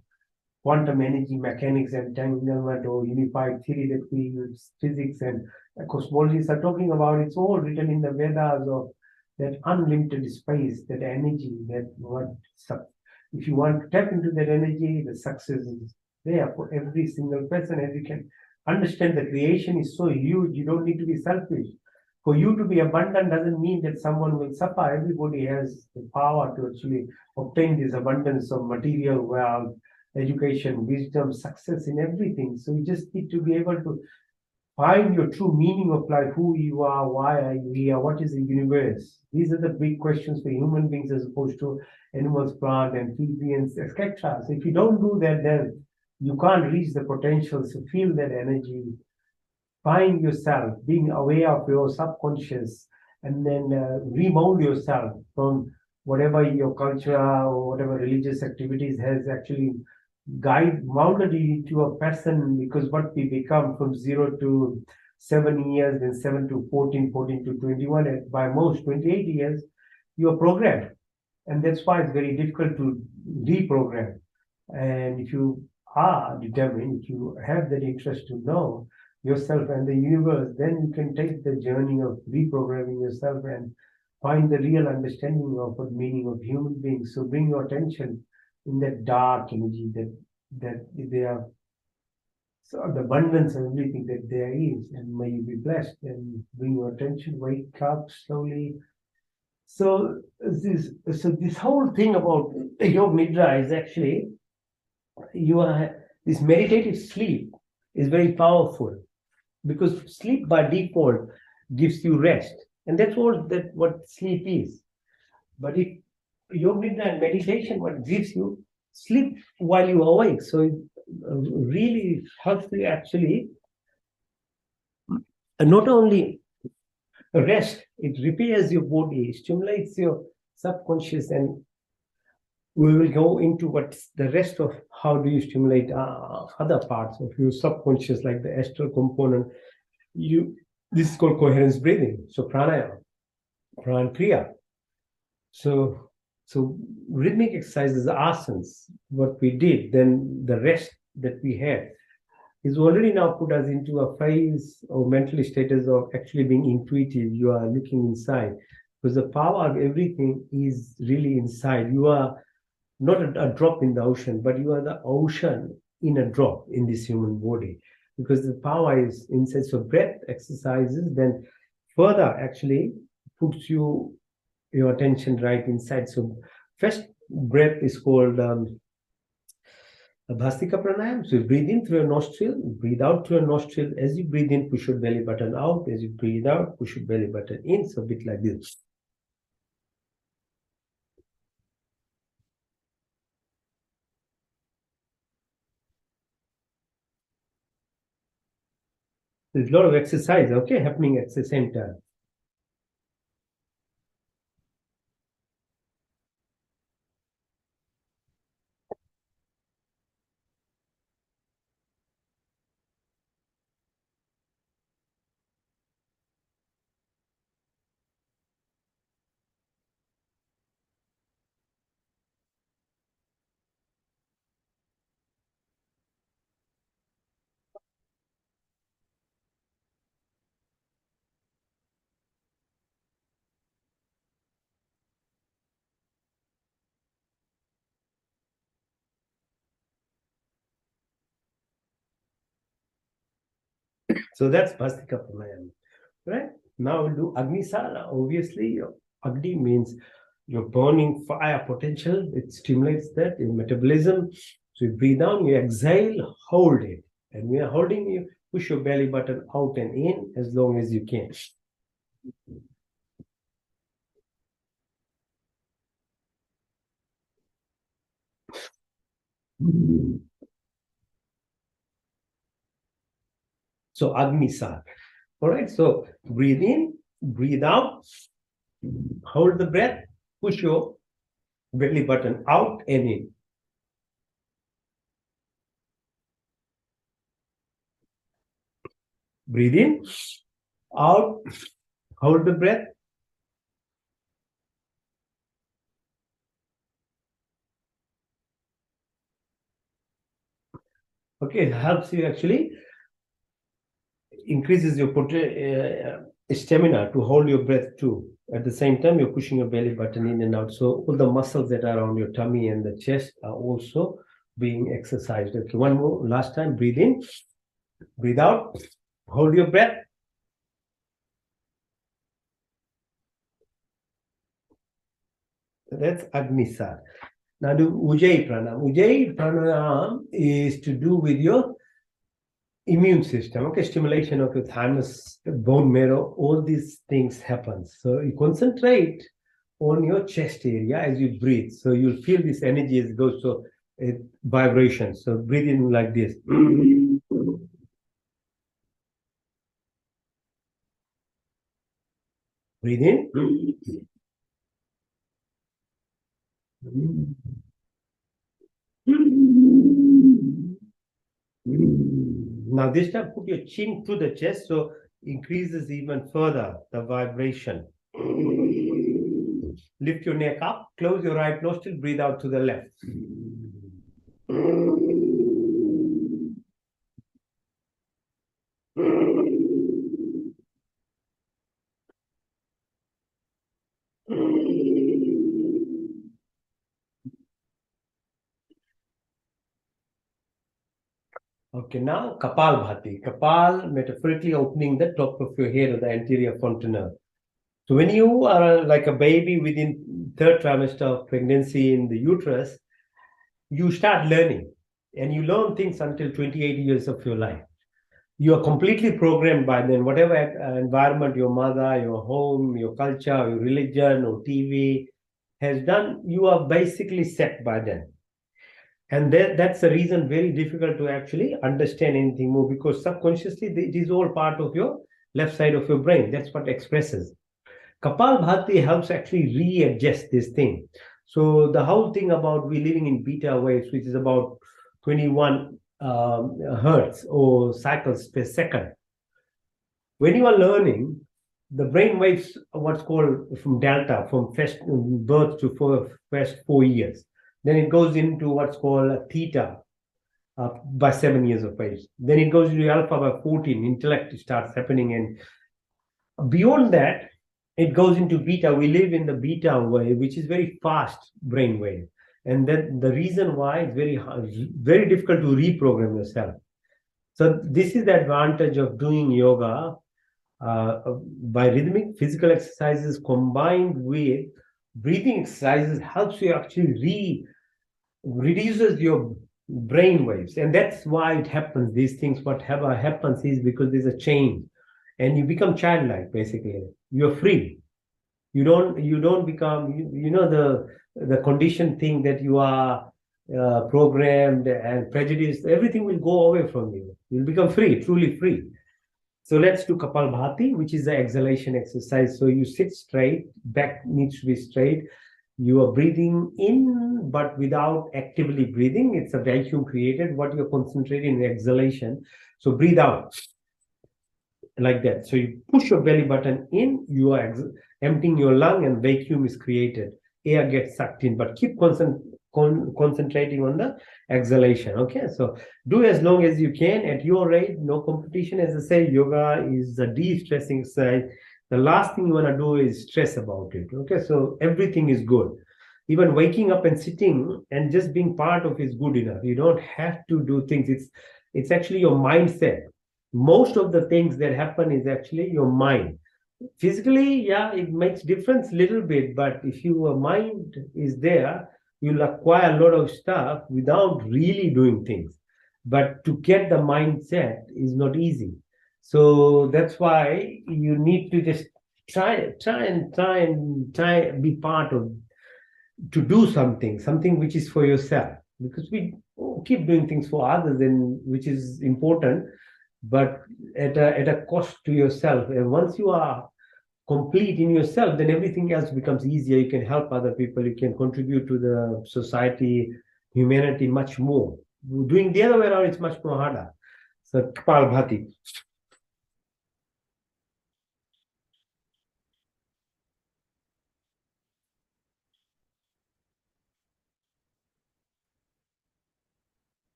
quantum energy mechanics and entanglement or unified theory that we use physics and cosmologists are talking about. It's all written in the Vedas of that unlimited space, that energy, that what if you want to tap into that energy, the success is there for every single person. As you can understand, the creation is so huge, you don't need to be selfish. For you to be abundant doesn't mean that someone will suffer. Everybody has the power to actually obtain this abundance of material wealth, education, wisdom, success in everything. So you just need to be able to find your true meaning of life, who you are, why are you here, what is the universe. These are the big questions for human beings as opposed to animals, plant, amphibians, etc. So if you don't do that, then you can't reach the potential. So feel that energy, find yourself, being aware of your subconscious, and then remount yourself from whatever your culture or whatever religious activities has actually molded you into a person. Because what we become from 0 to 7 years, then 7 to 14, 14 to 21, and by most 28 years, you are programmed. And that's why it's very difficult to reprogram. And if you are determined, if you have that interest to know yourself and the universe, then you can take the journey of reprogramming yourself and find the real understanding of the meaning of human beings. So bring your attention in that dark energy that they are, so the abundance of everything that there is, and may you be blessed and bring your attention, wake up slowly. So this whole thing about Yog Nidra is actually you are this meditative sleep is very powerful because sleep by default gives you rest, and that's what sleep is. But if yoga nidra and meditation, what gives you sleep while you are awake, so it really helps you actually not only rest, it repairs your body, stimulates your subconscious, and we will go into what's the rest of how do you stimulate other parts of your subconscious, like the astral component. This is called coherence breathing. So pranayama, pran kriya. So rhythmic exercises, asanas, what we did, then the rest that we had is already now put us into a phase or mental status of actually being intuitive. You are looking inside because the power of everything is really inside. You are not a drop in the ocean, but you are the ocean in a drop in this human body, because the power is inside. So breath exercises then further actually puts your attention right inside. So first breath is called Bhastika pranayam. So you breathe in through your nostril, breathe out through your nostril. As you breathe in, push your belly button out. As you breathe out, push your belly button in. So a bit like this. There's a lot of exercise, okay, happening at the same time. So that's Bhastika Pranayama, right? Now we'll do Agnisara. Obviously, Agni means you're burning fire potential. It stimulates that in metabolism. So you breathe down, you exhale, hold it. And when you're holding, you push your belly button out and in as long as you can. So Agnisar. All right. So breathe in, breathe out, hold the breath, push your belly button out and in. Breathe in, out, hold the breath. Okay, it helps you actually increases your stamina to hold your breath too. At the same time, you're pushing your belly button in and out. So all the muscles that are around your tummy and the chest are also being exercised. Okay, one more, last time, breathe in, breathe out, hold your breath. That's Agnisar. Now do Ujjayi Pranam. Ujjayi Pranam is to do with your immune system, okay, stimulation of your thymus, bone marrow, all these things happen. So you concentrate on your chest area as you breathe. So you'll feel this energy as it goes, so it vibrations. So breathe in like this. Breathe in. Now this time put your chin to the chest, so increases even further the vibration. Lift your neck up, close your right nostril, breathe out to the left. Okay, now Kapal Bhati. Kapal, metaphorically opening the top of your head or the anterior fontanelle. So when you are like a baby within third trimester of pregnancy in the uterus, you start learning and you learn things until 28 years of your life. You are completely programmed by then, whatever environment your mother, your home, your culture, your religion or TV has done, you are basically set by then. And that's the reason very difficult to actually understand anything more, because subconsciously it is all part of your left side of your brain. That's what expresses. Kapal Bhati helps actually readjust this thing. So the whole thing about we living in beta waves, which is about 21 hertz or cycles per second. When you are learning, the brain waves what's called from delta, from first birth to first 4 years. Then it goes into what's called theta by 7 years of age. Then it goes into alpha by 14. Intellect starts happening, and beyond that, it goes into beta. We live in the beta wave, which is very fast brain wave, and then the reason why it's very difficult to reprogram yourself. So this is the advantage of doing yoga by rhythmic physical exercises combined with breathing exercises helps you actually reduces your brain waves, and that's why it happens. These things, whatever happens, is because there's a change, and you become childlike. Basically, you're free. You don't become the conditioned thing that you are programmed and prejudiced. Everything will go away from you. You'll become free, truly free. So let's do Kapalbhati, which is the exhalation exercise. So you sit straight, back needs to be straight. You are breathing in, but without actively breathing. It's a vacuum created. What you're concentrating in exhalation. So breathe out like that. So you push your belly button in, you are emptying your lung, and vacuum is created. Air gets sucked in, but keep concentrating on the exhalation. Okay, so do as long as you can at your rate. No competition. As I say, yoga is a de-stressing exercise. The last thing you want to do is stress about it. Okay, so everything is good. Even waking up and sitting and just being part of is good enough. You don't have to do things. It's actually your mindset. Most of the things that happen is actually your mind. Physically, yeah, it makes difference little bit, but if your mind is there, you'll acquire a lot of stuff without really doing things. But to get the mindset is not easy. So that's why you need to just try be part of, to do something which is for yourself, because we keep doing things for others, and which is important, but at a cost to yourself. And once you are complete in yourself, then everything else becomes easier. You can help other people, you can contribute to the society, humanity much more. Doing the other way around, it's much more harder. So Kapal Bhati.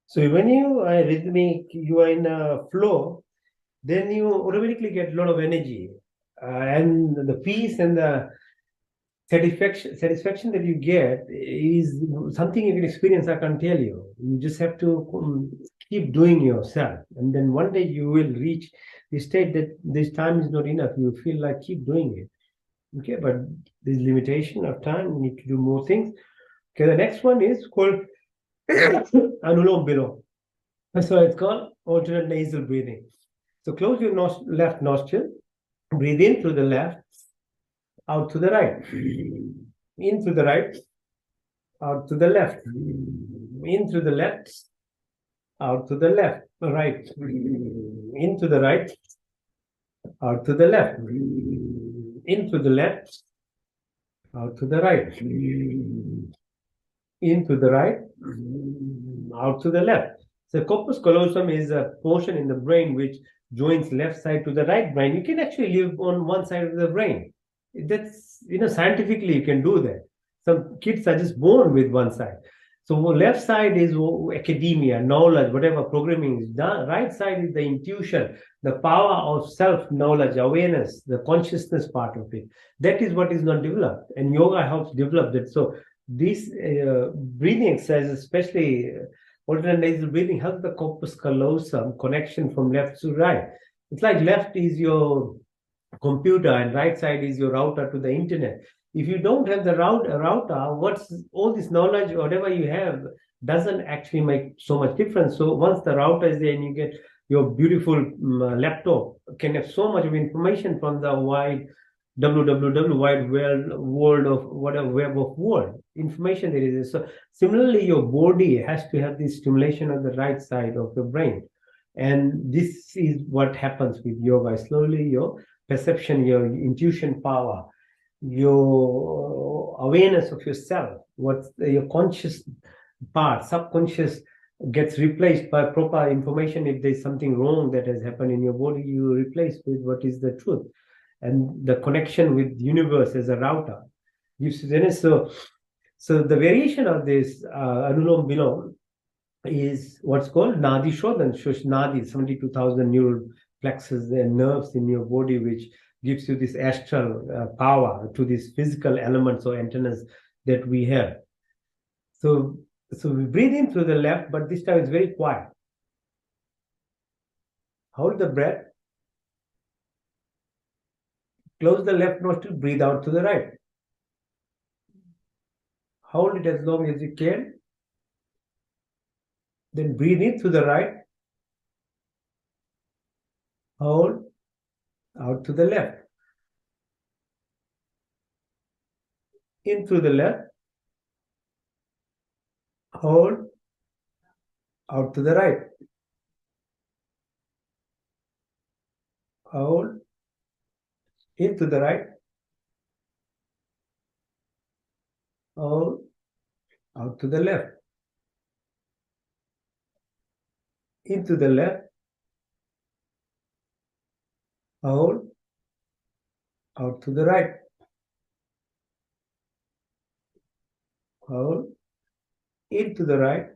So when you are rhythmic, you are in a flow, then you automatically get a lot of energy, and the peace and the satisfaction that you get is something you can experience. I can't tell you. You just have to keep doing yourself, and then one day you will reach the state that this time is not enough. You feel like keep doing it. Okay, but there's limitation of time. You need to do more things. Okay, the next one is called anulom vilom. So it's called alternate nasal breathing. So close your left nostril, breathe in through the left, out to the right, in through the right, out to the left, in through the left, out to the left, right, into the right, out to the left, into the left, out to the right, into the right, out to the left. So corpus callosum is a portion in the brain which joins left side to the right brain. You can actually live on one side of the brain. That's, scientifically you can do that. Some kids are just born with one side. So left side is academia, knowledge, whatever programming is done. Right side is the intuition, the power of self-knowledge, awareness, the consciousness part of it. That is what is not developed. And yoga helps develop that. So these breathing exercises, especially alternate nasal breathing, helps the corpus callosum connection from left to right. It's like left is your computer and right side is your router to the internet. If you don't have the router, what's all this knowledge, whatever you have, doesn't actually make so much difference. So once the router is there and you get your beautiful laptop, can have so much of information from the wide www wide world of whatever web of world information there is. So similarly, your body has to have this stimulation on the right side of the brain, and this is what happens with yoga. Slowly, your perception, your intuition power, your awareness of yourself, what's your conscious part, subconscious, gets replaced by proper information. If there's something wrong that has happened in your body, you replace with what is the truth, and the connection with the universe as a router gives you. So the variation of this anulom vilom is what's called nadi shodhan. Nadi, 72,000 neural plexus and nerves in your body, which gives you this astral power to these physical elements or antennas that we have. So we breathe in through the left, but this time it's very quiet. Hold the breath. Close the left nostril, breathe out to the right. Hold it as long as you can. Then breathe in through the right. Hold, out to the left. In through the left. Hold, out to the right. Hold, into the right. Hold, out to the left. Into the left. Hold, out to the right. Hold, into the right.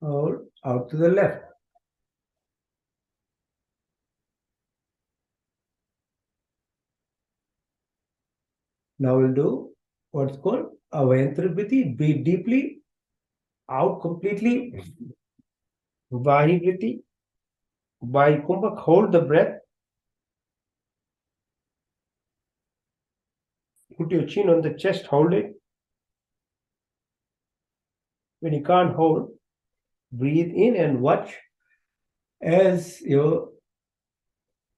Hold, out to the left. Now we'll do what's called Avayantrabhriti. Breathe deeply, out completely. Vahibriti. Vaikumbhak, hold the breath. Put your chin on the chest, hold it. When you can't hold, breathe in and watch as your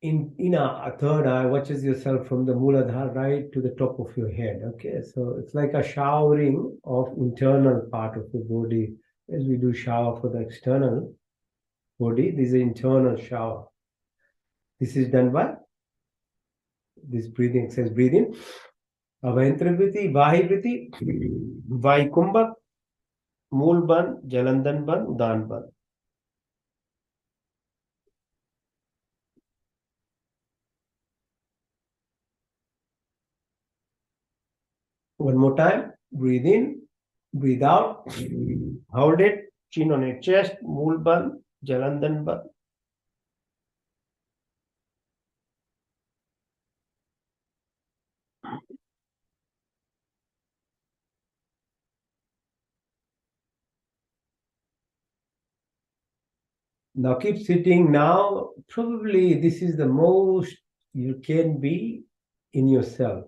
in a third eye watches yourself from the Mooladhara right to the top of your head. Okay, so it's like a showering of internal part of the body. As we do shower for the external body, this is an internal shower. This is done by this breathing exercise. Breathe in. Avayantrabhriti, Vahibriti, Vaikumbhak, Mool Ban, Jalandan Ban, Daan Ban. One more time. Breathe in, breathe out, hold it, chin on your chest, Mool Ban, Jalandan Ban. Now keep sitting. Now, probably this is the most you can be in yourself.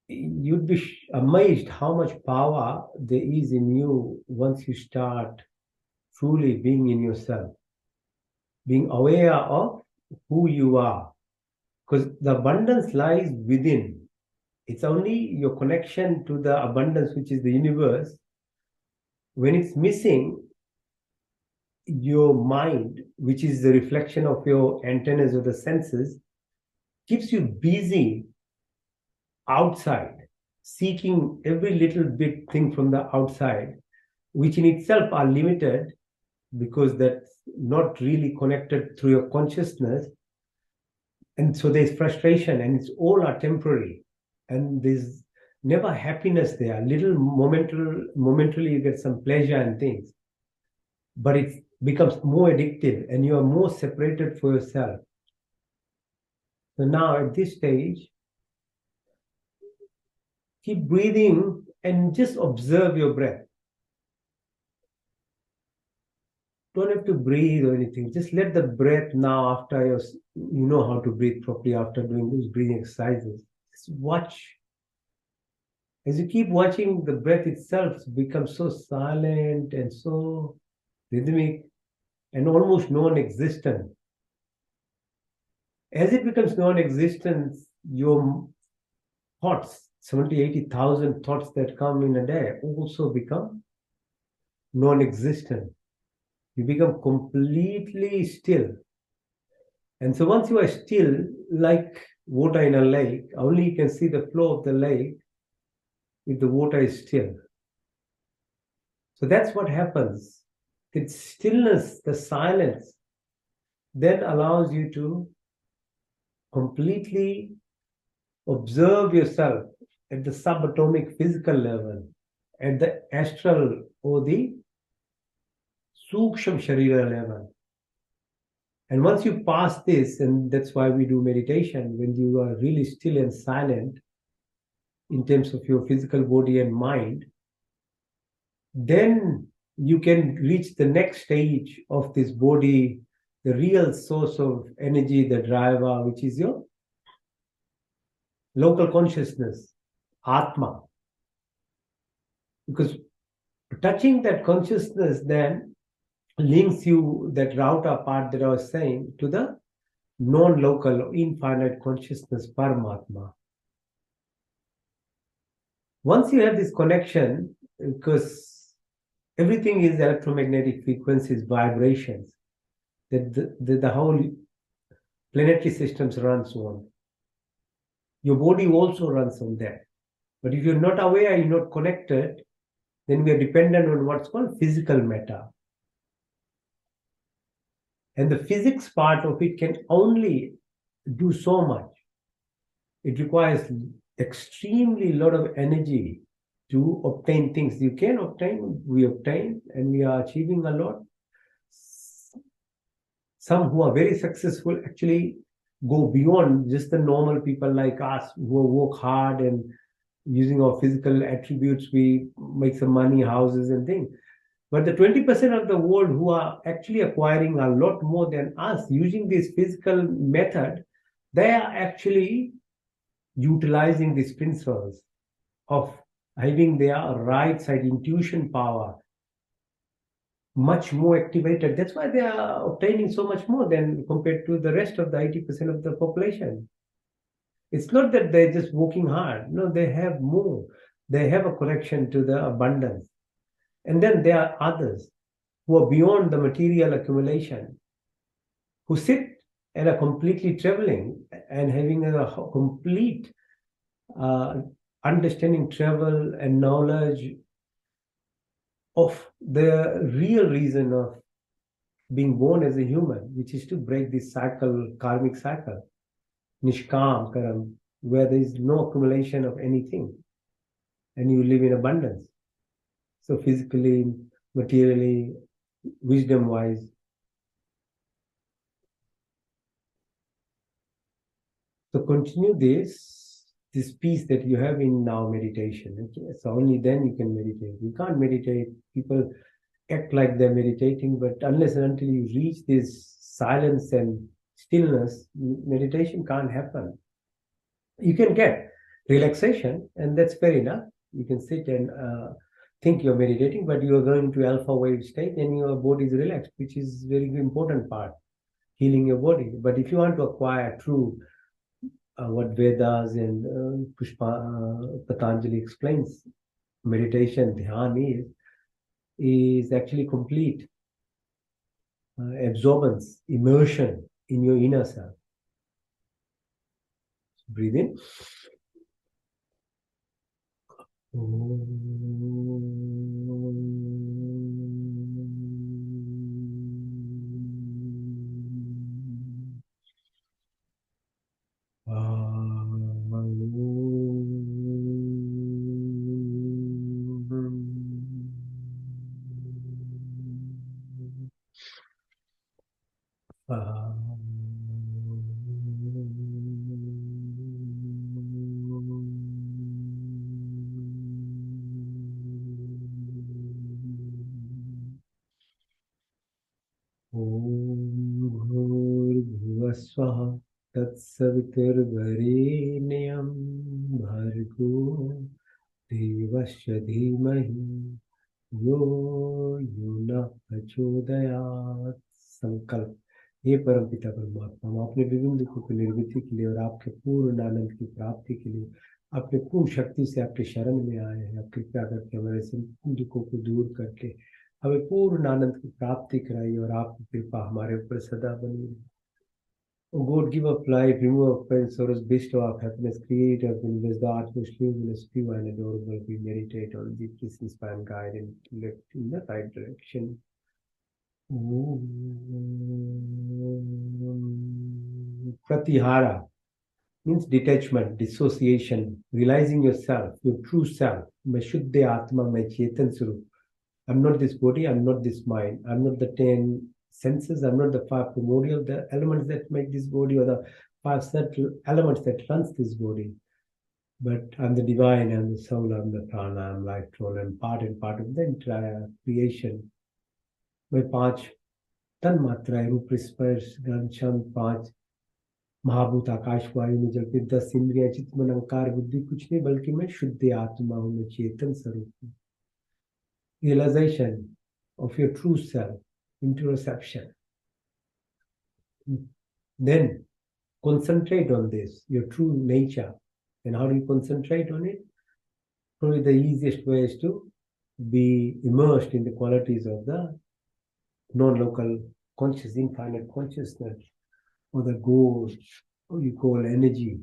You'd be amazed how much power there is in you once you start truly being in yourself, being aware of who you are. Because the abundance lies within. It's only your connection to the abundance, which is the universe. When it's missing, your mind, which is the reflection of your antennas or the senses, keeps you busy outside, seeking every little bit thing from the outside, which in itself are limited because that's not really connected through your consciousness. And so there's frustration, and it's all are temporary. And there's never happiness there. Little momentarily you get some pleasure and things. But it becomes more addictive and you are more separated for yourself. So now at this stage, keep breathing and just observe your breath. Don't have to breathe or anything. Just let the breath now, after you know how to breathe properly after doing those breathing exercises. Just watch. As you keep watching, the breath itself becomes so silent and so rhythmic and almost non-existent. As it becomes non-existent, your thoughts, 70, 80,000 thoughts that come in a day also become non-existent. You become completely still. And so once you are still, like water in a lake, only you can see the flow of the lake if the water is still. So that's what happens. It's stillness, the silence, then allows you to completely observe yourself at the subatomic physical level, at the astral or the Suksham Sharira level. And once you pass this, and that's why we do meditation, when you are really still and silent in terms of your physical body and mind, then you can reach the next stage of this body, the real source of energy, the driver, which is your local consciousness, Atma. Because touching that consciousness then links you, that router part that I was saying, to the non-local or infinite consciousness, Paramatma. Once you have this connection, because everything is electromagnetic frequencies, vibrations, that the whole planetary systems runs on. Your body also runs on that. But if you're not aware, you're not connected, then we are dependent on what's called physical matter. And the physics part of it can only do so much. It requires extremely lot of energy to obtain things. You can obtain, we obtain, and we are achieving a lot. Some who are very successful actually go beyond just the normal people like us who work hard and using our physical attributes, we make some money, houses and things. But the 20% of the world who are actually acquiring a lot more than us using this physical method, they are actually utilizing these principles of having their right side intuition power much more activated. That's why they are obtaining so much more than compared to the rest of the 80% of the population. It's not that they're just working hard. No, they have more. They have a connection to the abundance. And then there are others who are beyond the material accumulation, who sit and are completely traveling and having a complete understanding, travel, and knowledge of the real reason of being born as a human, which is to break this cycle, karmic cycle, nishkam karam, where there is no accumulation of anything and you live in abundance. So physically, materially, wisdom-wise. So continue this peace that you have in now meditation. Okay? So only then you can meditate. You can't meditate. People act like they're meditating, but unless and until you reach this silence and stillness, meditation can't happen. You can get relaxation, and that's fair enough. You can sit and think you're meditating, but you are going to alpha wave state and your body is relaxed, which is very important part, healing your body. But if you want to acquire true what Vedas and Patanjali explains, meditation, dhyan is actually complete absorbance, immersion in your inner self. Breathe in. Om Bhurbhuvasvaha Tatsaviturvarenyam Bhargo Devasya Dhimahi Yo Yuna Prachodayat. संकल्प। हे परमपिता परमात्मा, हम अपने विभिन्न दुखों की निर्वृत्ति के लिए और आपके पूर्ण आनंद की प्राप्ति के लिए अपने पूर्ण शक्ति से आपके शरण में आए हैं। आप कृपया करके हमारे संपूर्ण दुखों को दूर करके हमें पूर्ण आनंद की प्राप्ति कराइए और आपकी कृपा हमारे ऊपर सदा बनी रहे। O God, give of life, remove of pain, sorrows, bestow of happiness, create of universe, the utmost luminous, pure and adorable. We meditate on the please inspire and guide and direct in the right direction. Pratihara means detachment, dissociation, realizing yourself, your true self. मैं शुद्ध आत्मा, मैं चेतन स्वरूप. I'm not this body, I'm not this mind, I'm not the 10 senses, I'm not the 5 primordial, the elements that make this body, or the 5 subtle elements that runs this body. But I'm the divine, I'm the soul, I'm the prana, I'm life, soul, and part of the entire creation. मैं 5 तन मात्राएं, रूप, स्पर्श, गंध, शब्द, 5 महाभूत, आकाश, वायु में जल के 10 इंद्रियां, चित्त, मन, अहंकार, बुद्धि, कुछ नहीं, बल्कि मैं शुद्ध आत्मा हूं, मैं चेतन स्वरूप हूं. Realization of your true self, interoception. Then concentrate on this, your true nature. And how do you concentrate on it? Probably the easiest way is to be immersed in the qualities of the non-local conscious, infinite consciousness, or the goal, or you call energy,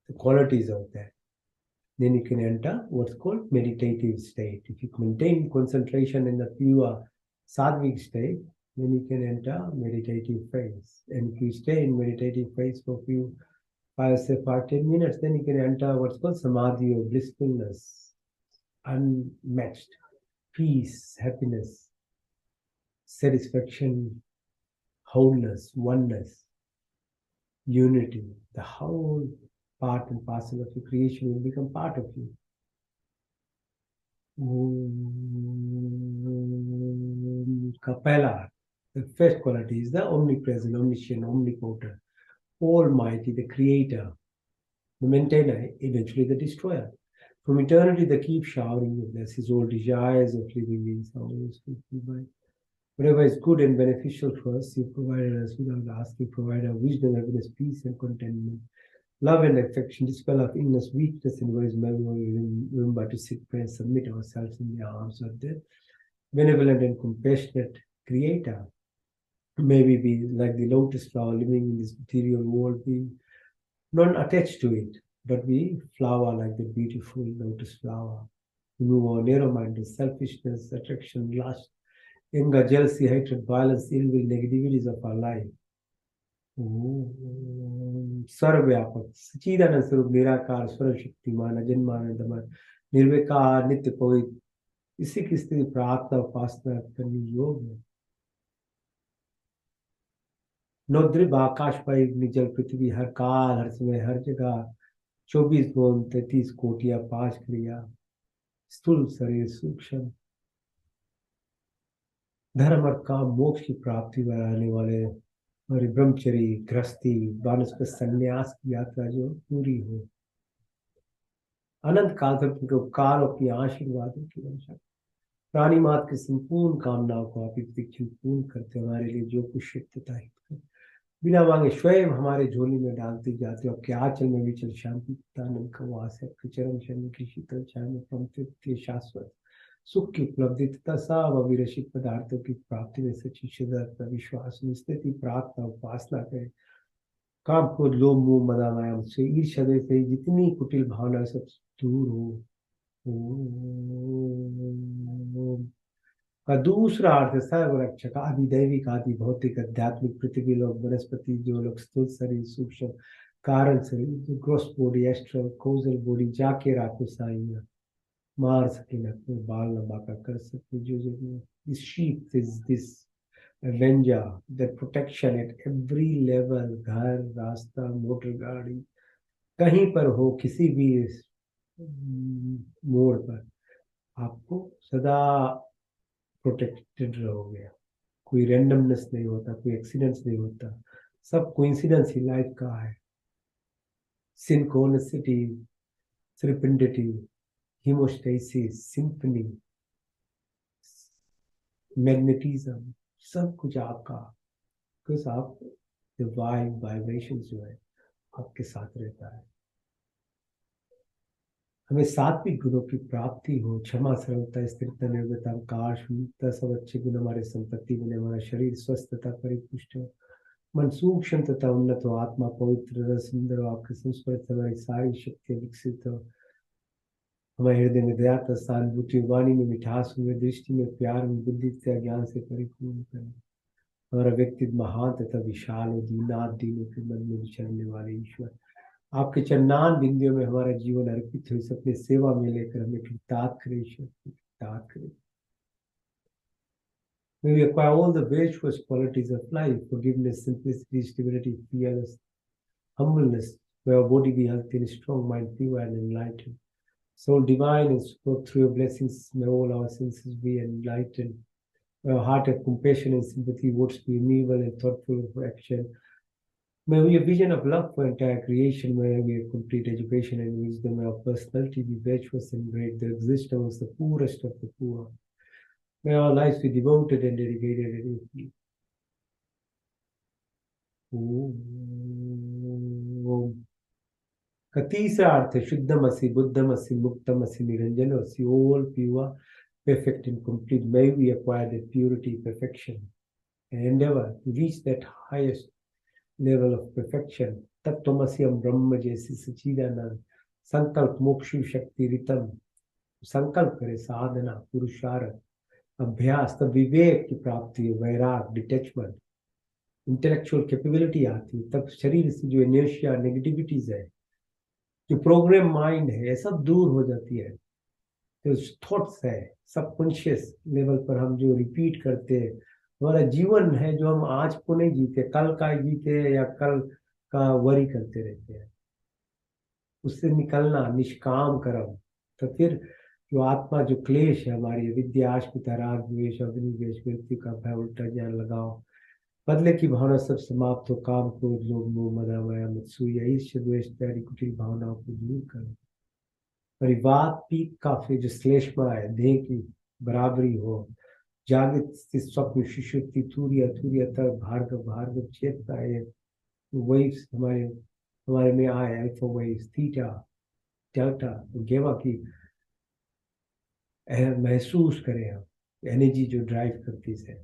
the qualities of that. Then you can enter what's called meditative state. If you maintain concentration in the pure sattvic state, then you can enter meditative phase. And if you stay in meditative phase for a few 5-10 minutes, then you can enter what's called samadhi, or blissfulness, unmatched peace, happiness, satisfaction, wholeness, oneness, unity. The whole part and parcel of your creation will become part of you. Kapela, the first quality, is the omnipresent, omniscient, omnipotent, almighty, the creator, the maintainer, eventually the destroyer. From eternity, they keep showering with blessings, all desires of living beings are always fulfilled by. Whatever is good and beneficial for us, you provided us without asking. Provide our wisdom, happiness, peace, and contentment. Love and affection, dispel of illness, weakness, and worries. Remember to sit, pray, and submit ourselves in the arms of the benevolent and compassionate Creator. May we be like the lotus flower living in this material world, being not attached to it, but we flower like the beautiful lotus flower. Remove our narrow-minded selfishness, attraction, lust, anger, jealousy, hatred, violence, ill will, negativities of our life. सर्वव्यापक सच्चिदानंद स्वरूप निराकार सर्व शक्तिमान अजन्मान निर्विकार नित्य पवित्र, इसी की स्थिति प्रार्थना उपासना करनी योग है. नौद्रिभ आकाश पर जल पृथ्वी, हर काल, हर समय, हर जगह, 24 गुण, 33 कोटियां, 5 क्रिया, स्थूल शरीर, सूक्ष्म धर्म और काम मोक्ष की प्राप्ति बनाने वाले हमारी ब्रह्मचरी गृहस्थी वानस्पत संन्यास की यात्रा जो पूरी हो, अनंत काल तक उनके उपकार और अपनी आशीर्वादों की वर्षा। प्राणी मात्र की संपूर्ण कामनाओं को आप प्रतीक्षण पूर्ण करते हमारे लिए जो कुछ शुभ तथा हित कर, बिना मांगे स्वयं हमारे झोली में डालती जाती हो। आपके आंचल में विचल शांति तथा आनंद का वास है। आपके चरण शरण की शीतल छाया में परम तृप्ति शाश्वत सुख की उपलब्धि तथा सब अविरसित पदार्थों की प्राप्ति में सच्ची श्रद्धा तथा विश्वास स्थिति प्रार्थना उपासना करें। काम क्रोध लोभ मोह मदा माया मुझसे ईर्ष्या द्वेष से जितनी कुटिल भावना सब दूर हो। ओम। का दूसरा अर्थ है सर्वरक्षक आदि दैविक आदि भौतिक आध्यात्मिक पृथ्वी लोग वनस्पति जो लोग स्थूल शरीर सूक्ष्म कारण शरीर gross body astral causal body जाके राखो साइया मार सके न कोई बाल न बाका कर सके जो जो this sheep is this Avenger that protection at every level घर रास्ता मोटर गाड़ी कहीं पर हो किसी भी मोड़ पर आपको सदा प्रोटेक्टेड रहोगे। कोई रैंडमनेस नहीं होता, कोई एक्सीडेंट्स नहीं होता, सब कोइंसिडेंस ही लाइफ का है। सिंक्रोनिसिटी, सेरेंडिपिटी, हिमोस्टेसिस, सिंफनी, मैग्नेटिज्म, सब कुछ आपका, बिकॉज आप डिवाइन वाइब्रेशन जो है आपके साथ रहता है। हमें सात्विक गुणों की प्राप्ति हो, क्षमा सरलता स्थिरता निर्भयता अवकाश सब अच्छे गुण हमारे संपत्ति बने, हमारा शरीर स्वस्थ तथा परिपुष्ट हो, मन सूक्ष्म तथा उन्नत हो, आत्मा पवित्र सुंदर हो, आपके संस्पर्श से हमारी सारी शक्तियां विकसित हो, हमारे हृदय में दया तथा सहानुभूति, वाणी में मिठास हुए, दृष्टि में प्यार में बुद्धि तथा ज्ञान से परिपूर्ण करें। हमारा व्यक्तित्व महान तथा विशाल हो, दीनात दीनों के मन में विचरने वाले ईश्वर, आपके चरणान बिंदियों में हमारा जीवन अर्पित हो, इस अपने सेवा में लेकर हमें कृतार्थ करें ईश्वर, कृतार्थ करें। May we acquire all the virtuous qualities of life, forgiveness, simplicity, stability, fearless, humbleness. May our body be healthy and strong, mind pure and enlightened. Soul divine and support through your blessings. May all our senses be enlightened. May our heart have compassion and sympathy, words be amiable and thoughtful for action. May we have vision of love for entire creation. May we have complete education and wisdom. May our personality be virtuous and great. There exist amongst the poorest of the poor. May our lives be devoted and dedicated and free. Om. का तीसरा अर्थ है शुद्धमसि बुद्धमसि मुक्तमसि निरंजनमसि all pure perfect and complete. May we acquire that purity, perfection and endeavor to reach that highest level of perfection. तत्त्वमसि हम ब्रह्म जैसी सच्चिदानंद संकल्प मोक्ष शक्ति रितम, संकल्प करे साधना पुरुषार्थ अभ्यास तब विवेक की प्राप्ति है, वैराग डिटेचमेंट इंटेलेक्चुअल कैपेबिलिटी आती है, तब शरीर से जो इनर्शिया नेगेटिविटीज है, जो प्रोग्राम माइंड है, ये सब दूर हो जाती है। जो थॉट्स है सबकॉन्शियस लेवल पर हम जो रिपीट करते हैं, हमारा जीवन है जो हम आज को नहीं जीते, कल का जीते या कल का वरी करते रहते हैं, उससे निकलना निष्काम कर्म। तो फिर जो आत्मा जो क्लेश है हमारी विद्या अस्मिता राग द्वेष अग्निवेश मृत्यु का भय उल्टा ज्ञान लगाओ, बदले की भावना सब समाप्त हो, काम क्रोध लोभ मोह मद माया मत्सूया ईर्ष्या द्वेष त्यागी कुटिल भावनाओं को दूर करो। परिवाद पीक का फिर जो श्लेष्मा है देह की बराबरी हो, जागृत स्थित स्वप्न सुषुप्ति तुर्य तुर्य तक भार्गव भार्गव चेतना है, वही हमारे हमारे में आए अल्फा वही थीटा डेल्टा गेमा की महसूस करें हम एनर्जी जो ड्राइव करती है।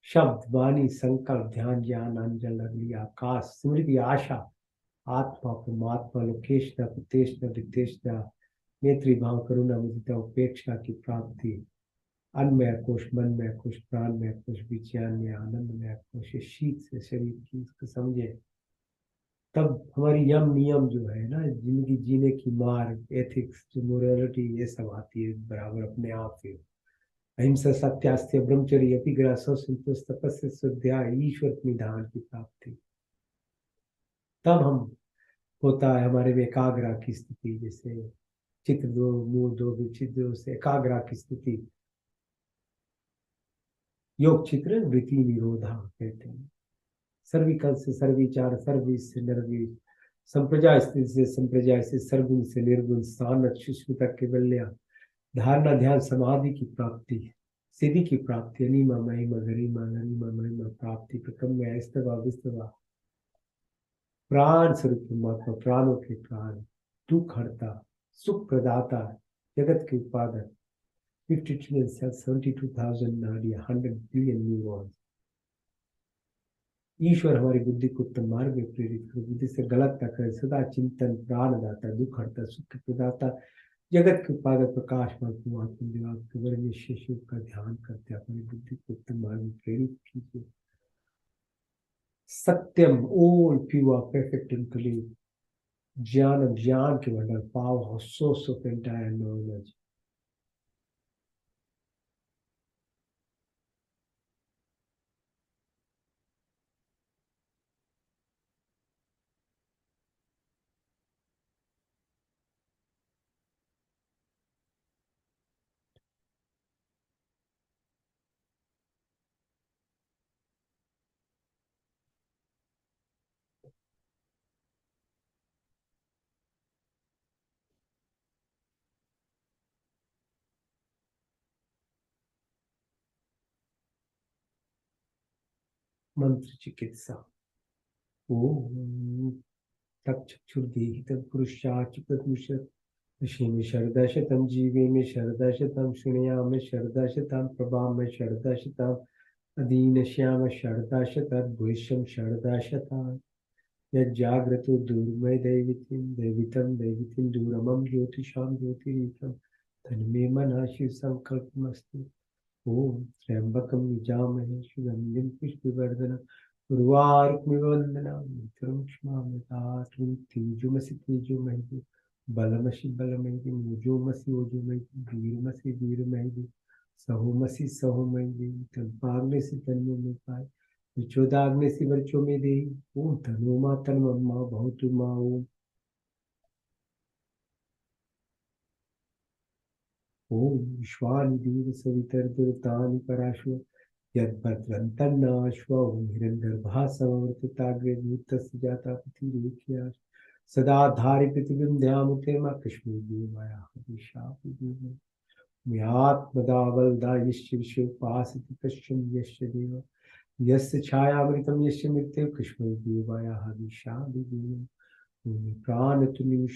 शब्द वाणी संकल्प ध्यान ज्ञान अंजल अग्नि आकाश स्मृति आशा आत्मा परमात्मा लोकेशना प्रतेशना वितेशना नेत्री भाव करुणा मुदिता उपेक्षा की प्राप्ति, अन्नमय कोश मनमय कोश प्राणमय कोश विज्ञान में आनंदमय कोश शीत से शरीर की इसको समझे, तब हमारी यम नियम जो है ना जिंदगी जीने की मार्ग एथिक्स जो मोरालिटी ये सब आती है बराबर अपने आप से। अहिंसा सत्यास्त्य ब्रह्मचर्य अपिग्रह संतोष तपस्या स्वाध्याय ईश्वर निधान की प्राप्ति, तब हम होता है हमारे में एकाग्र की स्थिति, जैसे चित्र दो मूल दो विचित दो से एकाग्र की स्थिति, योग चित्र वृत्ति निरोधा कहते हैं। सर्विकल से सर्विचार, सर्विस से निर्विश, संप्रजा स्थिति से संप्रजा से सर्वगुण से निर्गुण, स्थान सुष्मिता केवल्या, धारणा ध्यान समाधि की प्राप्ति, सिद्धि की प्राप्ति, अनिमा महिमा गरिमा गरिमा महिमा प्राप्ति, प्रकम्य स्तवा विस्तवा, प्राण स्वरूप परमात्मा, प्राणों के प्राण, दुख हरता, सुख प्रदाता, जगत के उत्पादक, 50 trillion cells, 72,000 नाड़ियां, 100 billion न्यूरॉन्स। ईश्वर हमारी बुद्धि को उत्तम मार्ग में प्रेरित कर, बुद्धि से गलत न करे, सदा चिंतन, प्राण दाता, दुख हरता, सुख प्रदाता, जगत के उत्पादक, प्रकाशमान परमात्मा दिवाग के वर्णीय शिशु का ध्यान करते अपनी बुद्धि को उत्तम मार्ग में प्रेरित कीजिए। सत्यम, all pure, perfect and clean, ज्ञान, ज्ञान के भंडार, power, source of entire knowledge। मंत्र चिकित्सा। ओम तप चक्षुर्देहि तत् पुरुषाचिपमुषत्, ऋषि शरदा शतम, जीवे में शरदा शतम, शृणुयाम शरदा शतम, प्रभा में शरदा शतम, अधीन श्याम शरदा शतम, भूषम शरदा शतम, यज्जाग्रतो दूरमय दैवितिं दैवितं दैवितिं दूरमं ज्योतिषां ज्योतिरीकं, तन्मे मनः शिव संकल्पमस्तु। ओम त्र्यंबकं यजामहे सुगंधिं पुष्टिवर्धनम्, उर्वारुकमिव वन्दनामि, नित्यं क्ष्माम्यतात्, तेजोमसि तेजोमयि, बलमसि बलमयि, ओजोमसि ओजोमयि, वीरमसि वीरमयि, सहोमसि सहोमयि, तन्माग्नेसि तन्मे मे पाहि, विचोदाग्नेसि वर्चो मे देहि। ओम तनो मा तन्मम्मा भवतु मा। ओम ओम विश्वानिदेव सवितर्दुर्तानि पराशु, यद्भद्रन्तन्नाश्व ओम हिरण्यगर्भा समवर्तिताग्रे भूतस्य जाता पतिरेख्या, सदा धारि पृथिवीं ध्यामुते मा कश्मीर्देवाया हविषापि म्यात्मदावल्दा यस्य विश्वोपासति कश्चन यस्य देव, यस्य छायामृतं यस्य मृत्युः कश्मीर्देवाया हविषापि प्राणतु मयि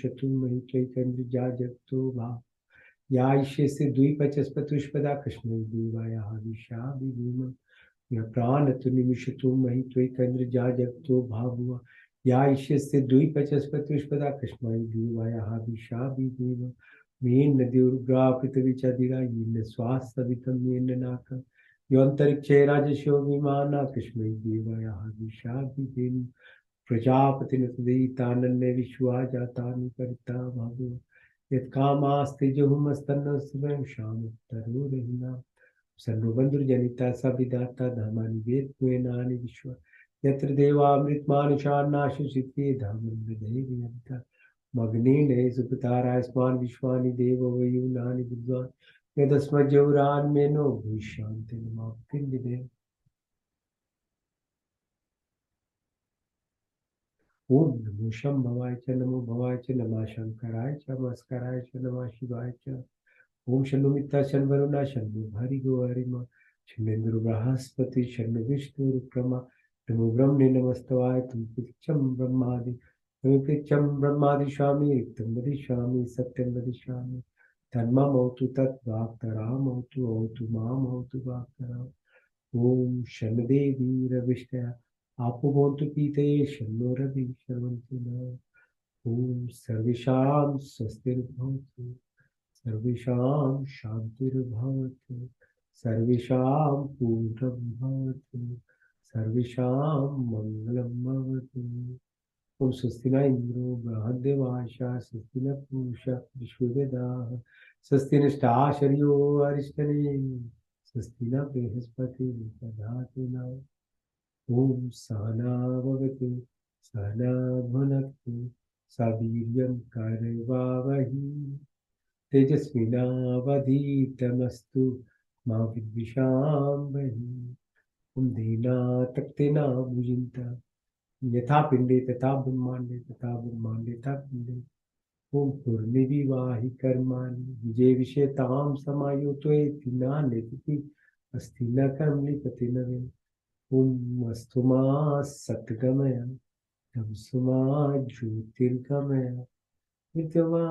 त्वयिकेन्द्रजा जगतो भा, या ईशे द्विपचस्पतुष्पदा कश्मीर्देवाया हविषापि प्राणतु मयि त्वयिकेन्द्रजा जगतो भावुआ, या ईशे द्विपचस्पतुष्पदा कश्मीर्देवाया हविषापि येन नद्युर्ग्रा पृथ्वी चदिरा, येन स्वास्थवितं येन नाकं, योऽन्तरिक्षे राजशो विमाना कश्मीर्देवाया हविषापि प्रजापतिनुतदयितानन्य विश्वा जातानि परिता भावो, यत्कामास्ते जुहुमस्तन्न स्वयं शामुत्तरोरहिना, सर्वबन्धुर्जनिता सविदाता धामानि वेदपुयनानि विश्व, यत्र देवामृतमानुषान्नाशुचिते धामं हृदयेऽन्ता, मग्नेन सुपतारायस्मान् विश्वानि देवो वयूनानि विद्वान्, यदस्मज्जौरान्मेनो भूष्यान्ते नमाप्तिं। ओम नमो शंभवाय च, नमो भवाय च, नमः शंकराय च, नमस्काराय च, नमः शिवाय च। ओम शन्नो मित्ता शन्वरुणा शन्नो भर्गो हरिमा, शन्नेन्द्रो बृहस्पति शन्नो विष्णुरुक्रमा, नमो ब्रह्मणे नमस्तवाय तुम ब्रह्मादि, तुम ब्रह्मादि स्वामी रिक्तं वदिष्यामि सत्यं वदिष्यामि, तन्ममौतु तद्वाक्तरामौतु औतु मामौतु वाक्तराम्। ओम शन्देवी रविष्टया आपो भवन्तु पीते शन्नो रवि शर्वन्तु नः। ओम सर्वेषां स्वस्तिर्भवतु, सर्वेषां शान्तिर्भवतु, सर्वेषां पूर्णं भवतु, सर्वेषां मङ्गलं भवतु। ओम स्वस्ति न इंद्रो बृहद्देवाशा, स्वस्ति न पूषा विश्ववेदाः, स्वस्ति नष्टाशर्यो अरिष्टनेमिः, स्वस्ति न बृहस्पति दधातु नः। ओम सहना भवतु, सहना भुनक्तु, सवीर्यं करवावहि, तेजस्विनावधीतमस्तु मा विद्विषाम्बहि कुन्देना तक्तेना भुजिन्ता यथा पिंडे तथा ब्रह्मांडे तथा ब्रह्मांडे तथा पिंडे ओम पूर्णिवाहि कर्माणि विजय विषयताम समायुत्वेति न नेति अस्ति न कर्म लिपति न वे ओम अस्तु मा सत्गमय तमसु मा ज्योतिर्गमय विद्यमा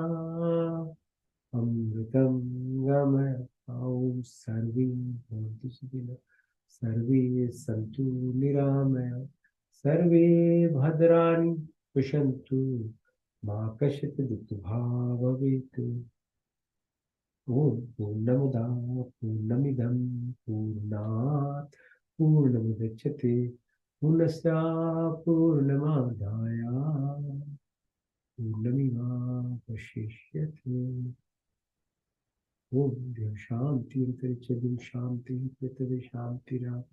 अमृतं गमय ओम सर्वे भवन्तु सुखिनः सर्वे सन्तु निरामया सर्वे भद्राणि पश्यन्तु मा कश्चित् दुःखभाग् भवेत् ॐ पूर्णमदः पूर्णमिदं पूर्णात् पूर्णमुदच्यते पूर्णस्य पूर्णमादाय पूर्णमेवावशिष्यते ओम देव शांति अंतरिक्षं शांति पृथ्वी शांतिराप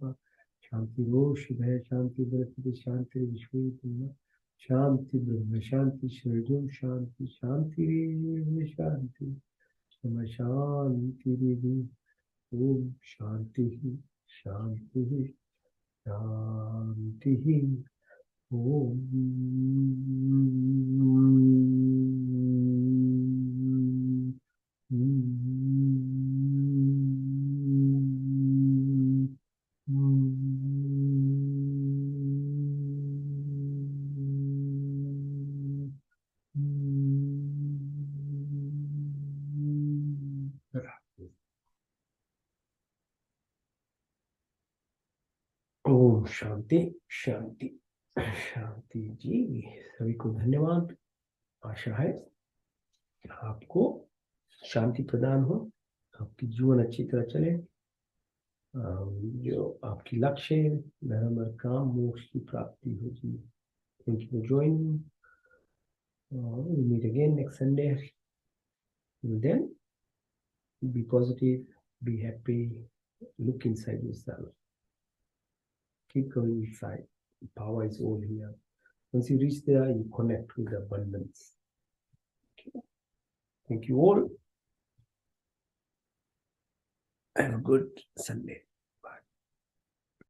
शांतिरोषधय शांति बृहस्पति शांति विश्व शांति ब्रह्म शांति शरीरम शांति शांति शांति क्षमा शांति ओम शांति शांति शांति ओम ओम शांति शांति शांति जी सभी को धन्यवाद आशा है कि आपको शांति प्रदान हो आपकी जीवन अच्छी तरह चले जो आपकी लक्ष्य है धर्म और काम मोक्ष की प्राप्ति हो जी thank you for joining we meet again next Sunday till then be positive be happy look inside yourself keep going inside the power is all here once you reach there you connect with abundance okay. Thank you all have a good Sunday